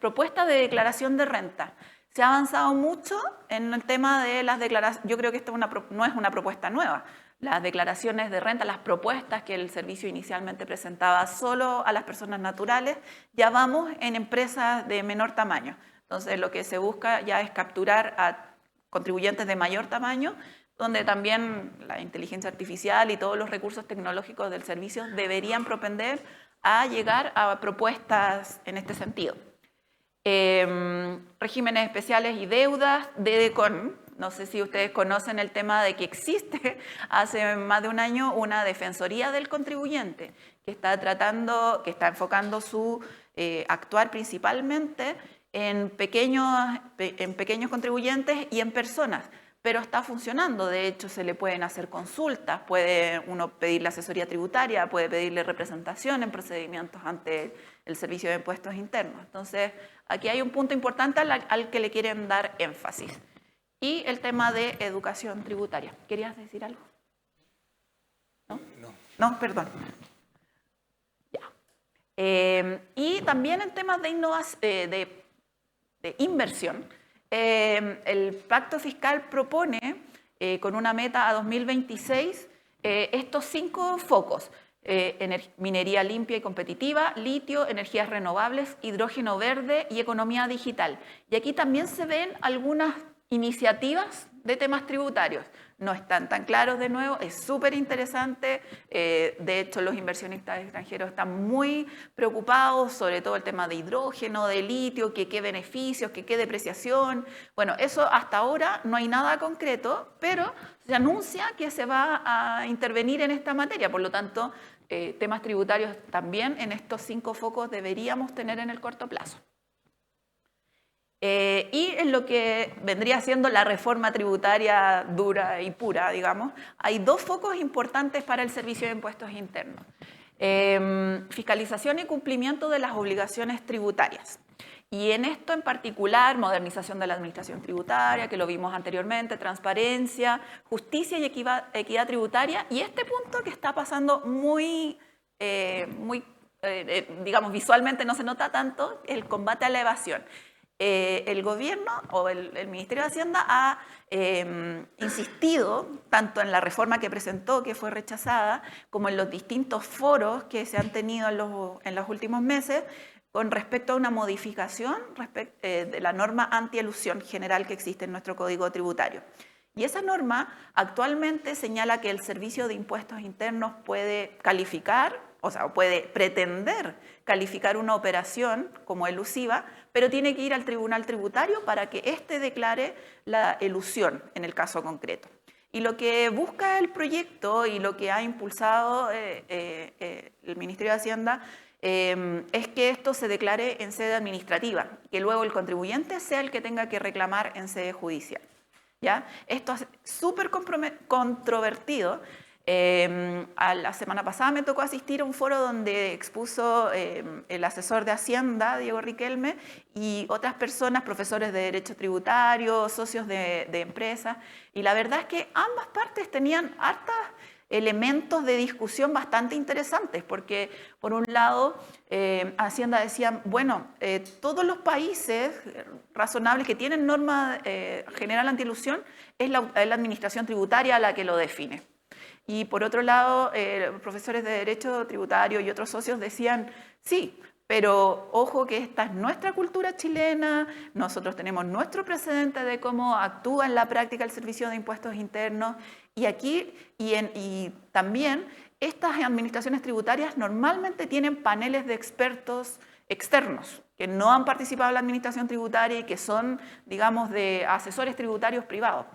propuesta de declaración de renta. Se ha avanzado mucho en el tema de las declaraciones, yo creo que esto no es una propuesta nueva, las declaraciones de renta, las propuestas que el servicio inicialmente presentaba solo a las personas naturales, ya vamos en empresas de menor tamaño. Entonces lo que se busca ya es capturar a contribuyentes de mayor tamaño, donde también la inteligencia artificial y todos los recursos tecnológicos del servicio deberían propender a llegar a propuestas en este sentido. Regímenes especiales y deudas, DEDECON. No sé si ustedes conocen el tema de que existe hace más de un año una Defensoría del Contribuyente que está enfocando su actuar principalmente en pequeños contribuyentes y en personas, pero está funcionando. De hecho, se le pueden hacer consultas, puede uno pedirle asesoría tributaria, puede pedirle representación en procedimientos ante el Servicio de Impuestos Internos. Entonces, aquí hay un punto importante al que le quieren dar énfasis. Y el tema de educación tributaria. ¿Querías decir algo? ¿No? No, perdón. Ya. Y también en temas de innovación, de inversión, el pacto fiscal propone con una meta a 2026 estos 5 focos. minería limpia y competitiva, litio, energías renovables, hidrógeno verde y economía digital. Y aquí también se ven algunas iniciativas de temas tributarios. No están tan claros de nuevo, es súper interesante. De hecho, los inversionistas extranjeros están muy preocupados sobre todo el tema de hidrógeno, de litio, que qué beneficios, que qué depreciación. Bueno, eso hasta ahora no hay nada concreto, pero se anuncia que se va a intervenir en esta materia. Por lo tanto, temas tributarios también en estos 5 focos deberíamos tener en el corto plazo. Y en lo que vendría siendo la reforma tributaria dura y pura, digamos, hay 2 focos importantes para el Servicio de Impuestos Internos. Fiscalización y cumplimiento de las obligaciones tributarias. Y en esto en particular, modernización de la administración tributaria, que lo vimos anteriormente, transparencia, justicia y equidad tributaria. Y este punto que está pasando digamos, visualmente no se nota tanto, el combate a la evasión. El gobierno o el Ministerio de Hacienda ha insistido tanto en la reforma que presentó, que fue rechazada, como en los distintos foros que se han tenido en los últimos meses con respecto a una modificación de la norma antielusión general que existe en nuestro Código Tributario. Y esa norma actualmente señala que el Servicio de Impuestos Internos puede calificar, o sea, puede pretender calificar una operación como elusiva, pero tiene que ir al Tribunal Tributario para que éste declare la elusión en el caso concreto. Y lo que busca el proyecto y lo que ha impulsado el Ministerio de Hacienda es que esto se declare en sede administrativa, que luego el contribuyente sea el que tenga que reclamar en sede judicial. ¿Ya? Esto es súper controvertido. La semana pasada me tocó asistir a un foro donde expuso el asesor de Hacienda, Diego Riquelme, y otras personas, profesores de Derecho Tributario, socios de empresas, y la verdad es que ambas partes tenían hartos elementos de discusión bastante interesantes, porque por un lado Hacienda decía, bueno, todos los países razonables que tienen norma general antielusión es la administración tributaria la que lo define. Y por otro lado, profesores de Derecho Tributario y otros socios decían, sí, pero ojo que esta es nuestra cultura chilena, nosotros tenemos nuestro precedente de cómo actúa en la práctica el Servicio de Impuestos Internos, y aquí y también estas administraciones tributarias normalmente tienen paneles de expertos externos que no han participado en la administración tributaria y que son, digamos, de asesores tributarios privados.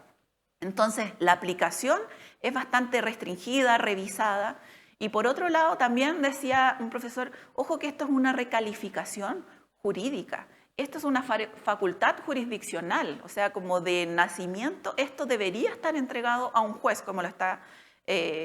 Entonces, la aplicación es bastante restringida, revisada. Y por otro lado, también decía un profesor, ojo que esto es una recalificación jurídica. Esto es una facultad jurisdiccional, o sea, como de nacimiento, esto debería estar entregado a un juez, como lo está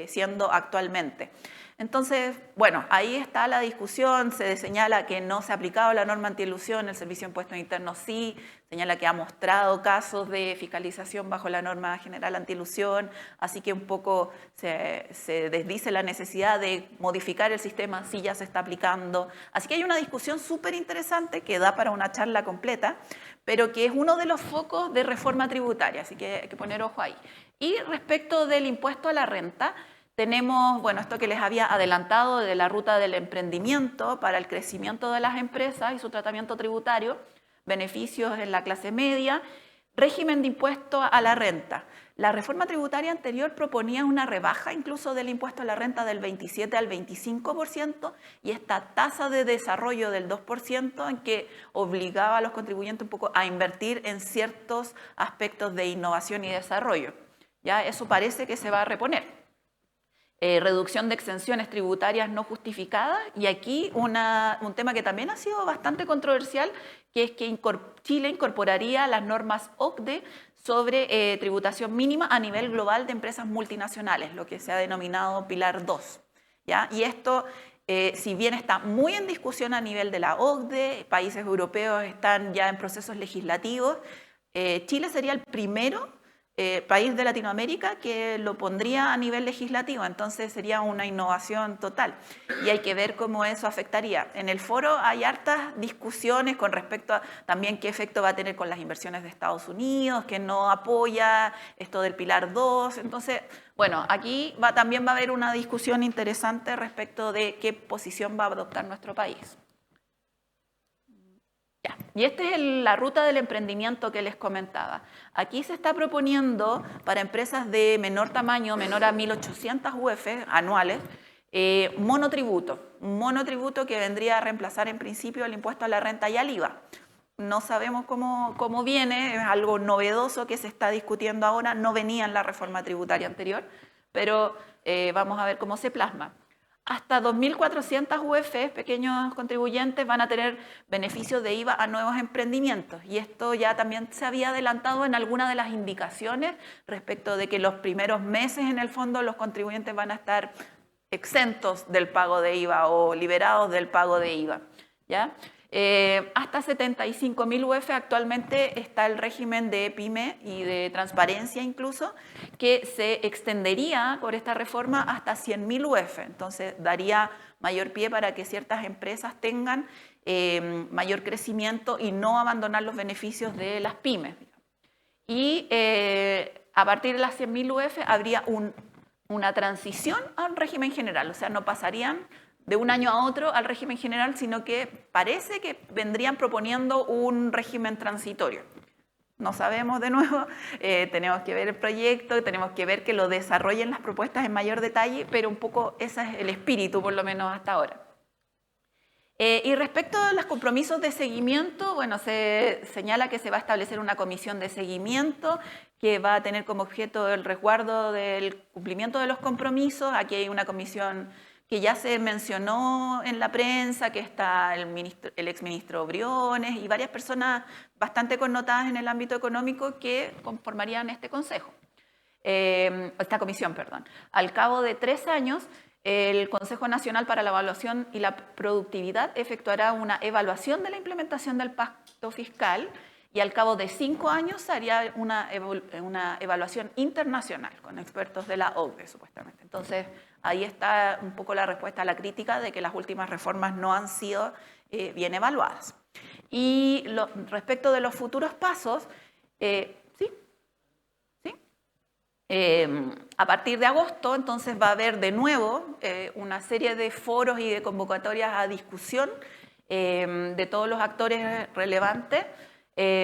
siendo actualmente. Entonces, bueno, ahí está la discusión, se señala que no se ha aplicado la norma antielusión, el Servicio de Impuestos Internos sí, señala que ha mostrado casos de fiscalización bajo la norma general antielusión, así que un poco se desdice la necesidad de modificar el sistema si ya se está aplicando. Así que hay una discusión súper interesante que da para una charla completa, pero que es uno de los focos de reforma tributaria, así que hay que poner ojo ahí. Y respecto del impuesto a la renta, tenemos, bueno, esto que les había adelantado de la ruta del emprendimiento para el crecimiento de las empresas y su tratamiento tributario, beneficios en la clase media, régimen de impuesto a la renta. La reforma tributaria anterior proponía una rebaja incluso del impuesto a la renta del 27 al 25% y esta tasa de desarrollo del 2% en que obligaba a los contribuyentes un poco a invertir en ciertos aspectos de innovación y desarrollo. Ya eso parece que se va a reponer. Reducción de exenciones tributarias no justificadas, y aquí un tema que también ha sido bastante controversial, que es que Chile incorporaría las normas OCDE sobre tributación mínima a nivel global de empresas multinacionales, lo que se ha denominado Pilar 2. ¿Ya? Y esto, si bien está muy en discusión a nivel de la OCDE, países europeos están ya en procesos legislativos, Chile sería el primero país de Latinoamérica que lo pondría a nivel legislativo, entonces sería una innovación total y hay que ver cómo eso afectaría. En el foro hay hartas discusiones con respecto a también qué efecto va a tener con las inversiones de Estados Unidos, que no apoya esto del Pilar 2, entonces, bueno, aquí también va a haber una discusión interesante respecto de qué posición va a adoptar nuestro país. Y esta es la ruta del emprendimiento que les comentaba. Aquí se está proponiendo para empresas de menor tamaño, menor a 1.800 UF anuales, monotributo. Un monotributo que vendría a reemplazar en principio el impuesto a la renta y al IVA. No sabemos cómo viene, es algo novedoso que se está discutiendo ahora, no venía en la reforma tributaria anterior, pero vamos a ver cómo se plasma. Hasta 2.400 UF, pequeños contribuyentes, van a tener beneficios de IVA a nuevos emprendimientos. Y esto ya también se había adelantado en algunas de las indicaciones respecto de que los primeros meses, en el fondo, los contribuyentes van a estar exentos del pago de IVA o liberados del pago de IVA, ¿ya? Hasta 75.000 UF actualmente está el régimen de PYME y de transparencia incluso, que se extendería por esta reforma hasta 100.000 UF. Entonces daría mayor pie para que ciertas empresas tengan mayor crecimiento y no abandonar los beneficios de las pymes. Y a partir de las 100.000 UF habría una transición a un régimen general, o sea, no pasarían de un año a otro al régimen general, sino que parece que vendrían proponiendo un régimen transitorio. No sabemos de nuevo, tenemos que ver el proyecto, tenemos que ver que lo desarrollen las propuestas en mayor detalle, pero un poco ese es el espíritu, por lo menos hasta ahora. Y respecto a los compromisos de seguimiento, bueno, se señala que se va a establecer una comisión de seguimiento que va a tener como objeto el resguardo del cumplimiento de los compromisos. Aquí hay una comisión que ya se mencionó en la prensa, que está el exministro Briones y varias personas bastante connotadas en el ámbito económico que conformarían este consejo, esta comisión, perdón. Al cabo de 3 años, el Consejo Nacional para la Evaluación y la Productividad efectuará una evaluación de la implementación del pacto fiscal y al cabo de 5 años se haría una evaluación internacional con expertos de la OCDE, supuestamente. Entonces, ahí está un poco la respuesta a la crítica de que las últimas reformas no han sido bien evaluadas. Y respecto de los futuros pasos, a partir de agosto, entonces va a haber de nuevo una serie de foros y de convocatorias a discusión de todos los actores relevantes.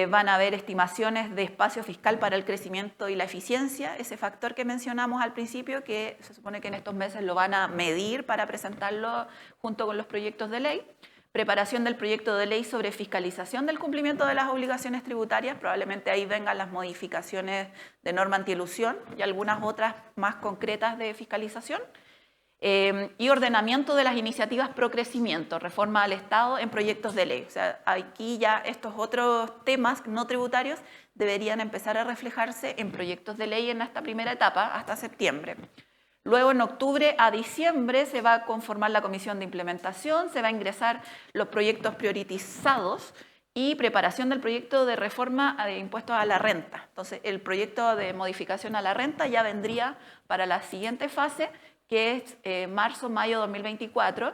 Van a haber estimaciones de espacio fiscal para el crecimiento y la eficiencia, ese factor que mencionamos al principio, que se supone que en estos meses lo van a medir para presentarlo junto con los proyectos de ley. Preparación del proyecto de ley sobre fiscalización del cumplimiento de las obligaciones tributarias, probablemente ahí vengan las modificaciones de norma antielusión y algunas otras más concretas de fiscalización. Y ordenamiento de las iniciativas pro crecimiento, reforma al Estado en proyectos de ley. O sea, aquí ya estos otros temas no tributarios deberían empezar a reflejarse en proyectos de ley en esta primera etapa hasta septiembre. Luego, en octubre a diciembre, se va a conformar la comisión de implementación, se va a ingresar los proyectos priorizados y preparación del proyecto de reforma de impuestos a la renta. Entonces, el proyecto de modificación a la renta ya vendría para la siguiente fase, que es marzo-mayo 2024,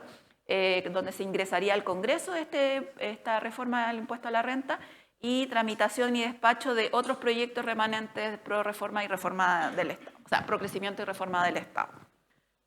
donde se ingresaría al Congreso esta reforma del impuesto a la renta y tramitación y despacho de otros proyectos remanentes pro reforma y reforma del Estado, o sea, pro crecimiento y reforma del Estado.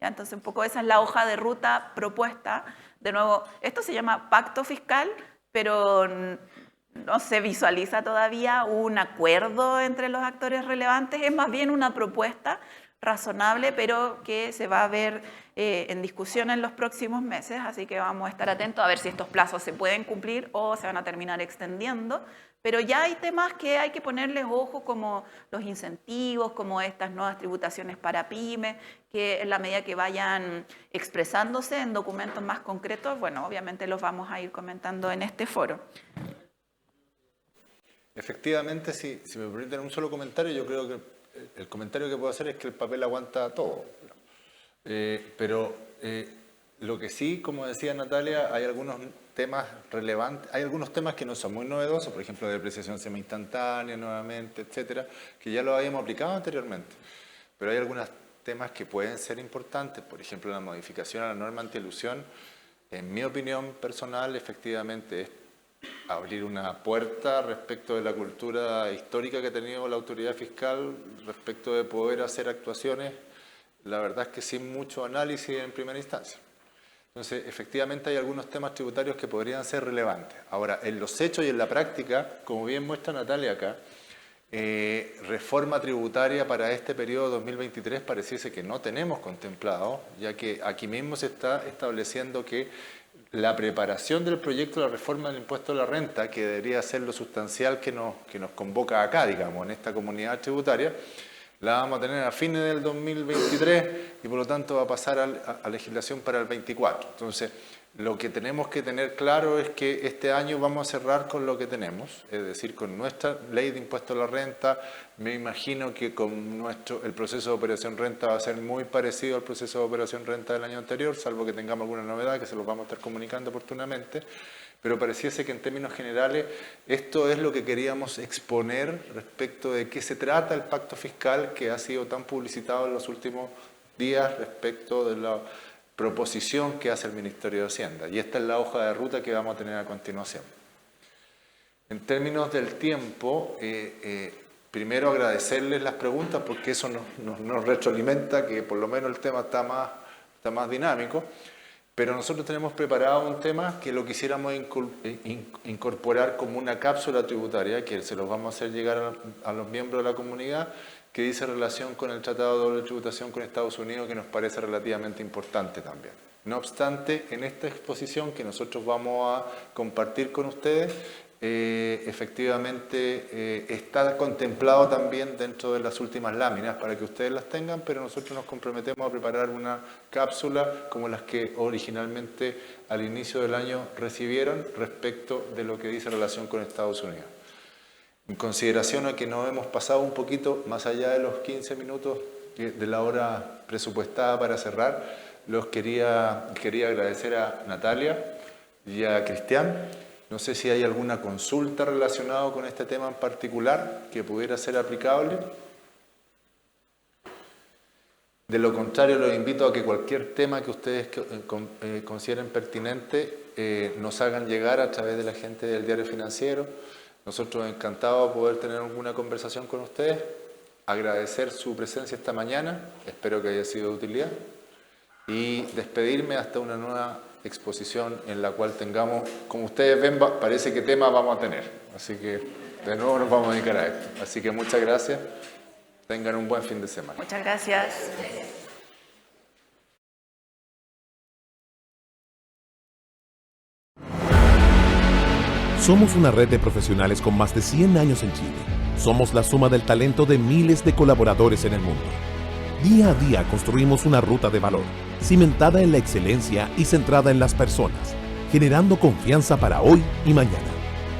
¿Ya? Entonces, un poco esa es la hoja de ruta propuesta. De nuevo, esto se llama pacto fiscal, pero no se visualiza todavía un acuerdo entre los actores relevantes, es más bien una propuesta razonable, pero que se va a ver en discusión en los próximos meses, así que vamos a estar atentos a ver si estos plazos se pueden cumplir o se van a terminar extendiendo, pero ya hay temas que hay que ponerles ojo, como los incentivos, como estas nuevas tributaciones para pymes, que en la medida que vayan expresándose en documentos más concretos, bueno, obviamente los vamos a ir comentando en este foro. Efectivamente, si me permiten un solo comentario, yo creo que el comentario que puedo hacer es que el papel aguanta todo. Pero lo que sí, como decía Natalia, hay algunos temas relevantes. Hay algunos temas que no son muy novedosos, por ejemplo, depreciación semi-instantánea nuevamente, etcétera, que ya lo habíamos aplicado anteriormente. Pero hay algunos temas que pueden ser importantes, por ejemplo, la modificación a la norma antielusión. En mi opinión personal, efectivamente, es abrir una puerta respecto de la cultura histórica que ha tenido la autoridad fiscal, respecto de poder hacer actuaciones, la verdad es que sin mucho análisis en primera instancia. Entonces, efectivamente hay algunos temas tributarios que podrían ser relevantes. Ahora, en los hechos y en la práctica, como bien muestra Natalia acá, reforma tributaria para este periodo 2023 pareciese que no tenemos contemplado, ya que aquí mismo se está estableciendo que la preparación del proyecto de la reforma del impuesto a la renta, que debería ser lo sustancial que nos convoca acá, digamos, en esta comunidad tributaria, la vamos a tener a fines del 2023 y por lo tanto va a pasar a legislación para el 24. Entonces, lo que tenemos que tener claro es que este año vamos a cerrar con lo que tenemos, es decir, con nuestra ley de impuesto a la renta. Me imagino que con el proceso de operación renta va a ser muy parecido al proceso de operación renta del año anterior, salvo que tengamos alguna novedad que se los vamos a estar comunicando oportunamente. Pero pareciese que en términos generales esto es lo que queríamos exponer respecto de qué se trata el pacto fiscal que ha sido tan publicitado en los últimos días respecto de la proposición que hace el Ministerio de Hacienda. Y esta es la hoja de ruta que vamos a tener a continuación. En términos del tiempo, primero agradecerles las preguntas porque eso nos retroalimenta que por lo menos el tema está más dinámico. Pero nosotros tenemos preparado un tema que lo quisiéramos incorporar como una cápsula tributaria, que se los vamos a hacer llegar a los miembros de la comunidad, que dice relación con el Tratado de Doble Tributación con Estados Unidos, que nos parece relativamente importante también. No obstante, en esta exposición que nosotros vamos a compartir con ustedes, efectivamente está contemplado también dentro de las últimas láminas para que ustedes las tengan, pero nosotros nos comprometemos a preparar una cápsula como las que originalmente al inicio del año recibieron respecto de lo que dice relación con Estados Unidos. En consideración a que nos hemos pasado un poquito más allá de los 15 minutos de la hora presupuestada para cerrar, quería agradecer a Natalia y a Cristian. No sé si hay alguna consulta relacionada con este tema en particular que pudiera ser aplicable. De lo contrario, los invito a que cualquier tema que ustedes consideren pertinente nos hagan llegar a través de la gente del Diario Financiero. Nosotros encantados de poder tener alguna conversación con ustedes. Agradecer su presencia esta mañana, espero que haya sido de utilidad. Y despedirme hasta una nueva exposición en la cual tengamos, como ustedes ven, parece que tema vamos a tener. Así que de nuevo nos vamos a dedicar a esto. Así que muchas gracias. Tengan un buen fin de semana. Muchas gracias. Somos una red de profesionales con más de 100 años en Chile. Somos la suma del talento de miles de colaboradores en el mundo. Día a día construimos una ruta de valor, cimentada en la excelencia y centrada en las personas, generando confianza para hoy y mañana.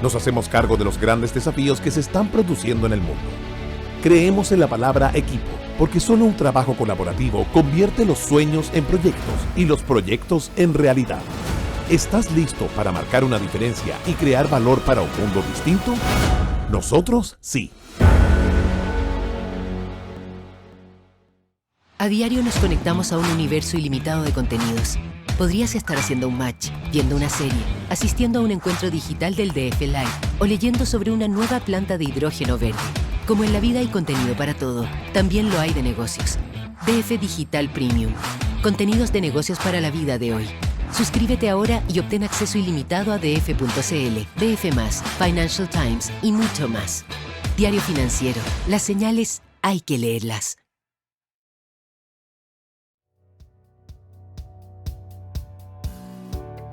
Nos hacemos cargo de los grandes desafíos que se están produciendo en el mundo. Creemos en la palabra equipo, porque solo un trabajo colaborativo convierte los sueños en proyectos y los proyectos en realidad. ¿Estás listo para marcar una diferencia y crear valor para un mundo distinto? Nosotros sí. A diario nos conectamos a un universo ilimitado de contenidos. Podrías estar haciendo un match, viendo una serie, asistiendo a un encuentro digital del DF Live o leyendo sobre una nueva planta de hidrógeno verde. Como en la vida hay contenido para todo, también lo hay de negocios. DF Digital Premium. Contenidos de negocios para la vida de hoy. Suscríbete ahora y obtén acceso ilimitado a df.cl, DF+, Financial Times y mucho más. Diario Financiero. Las señales hay que leerlas.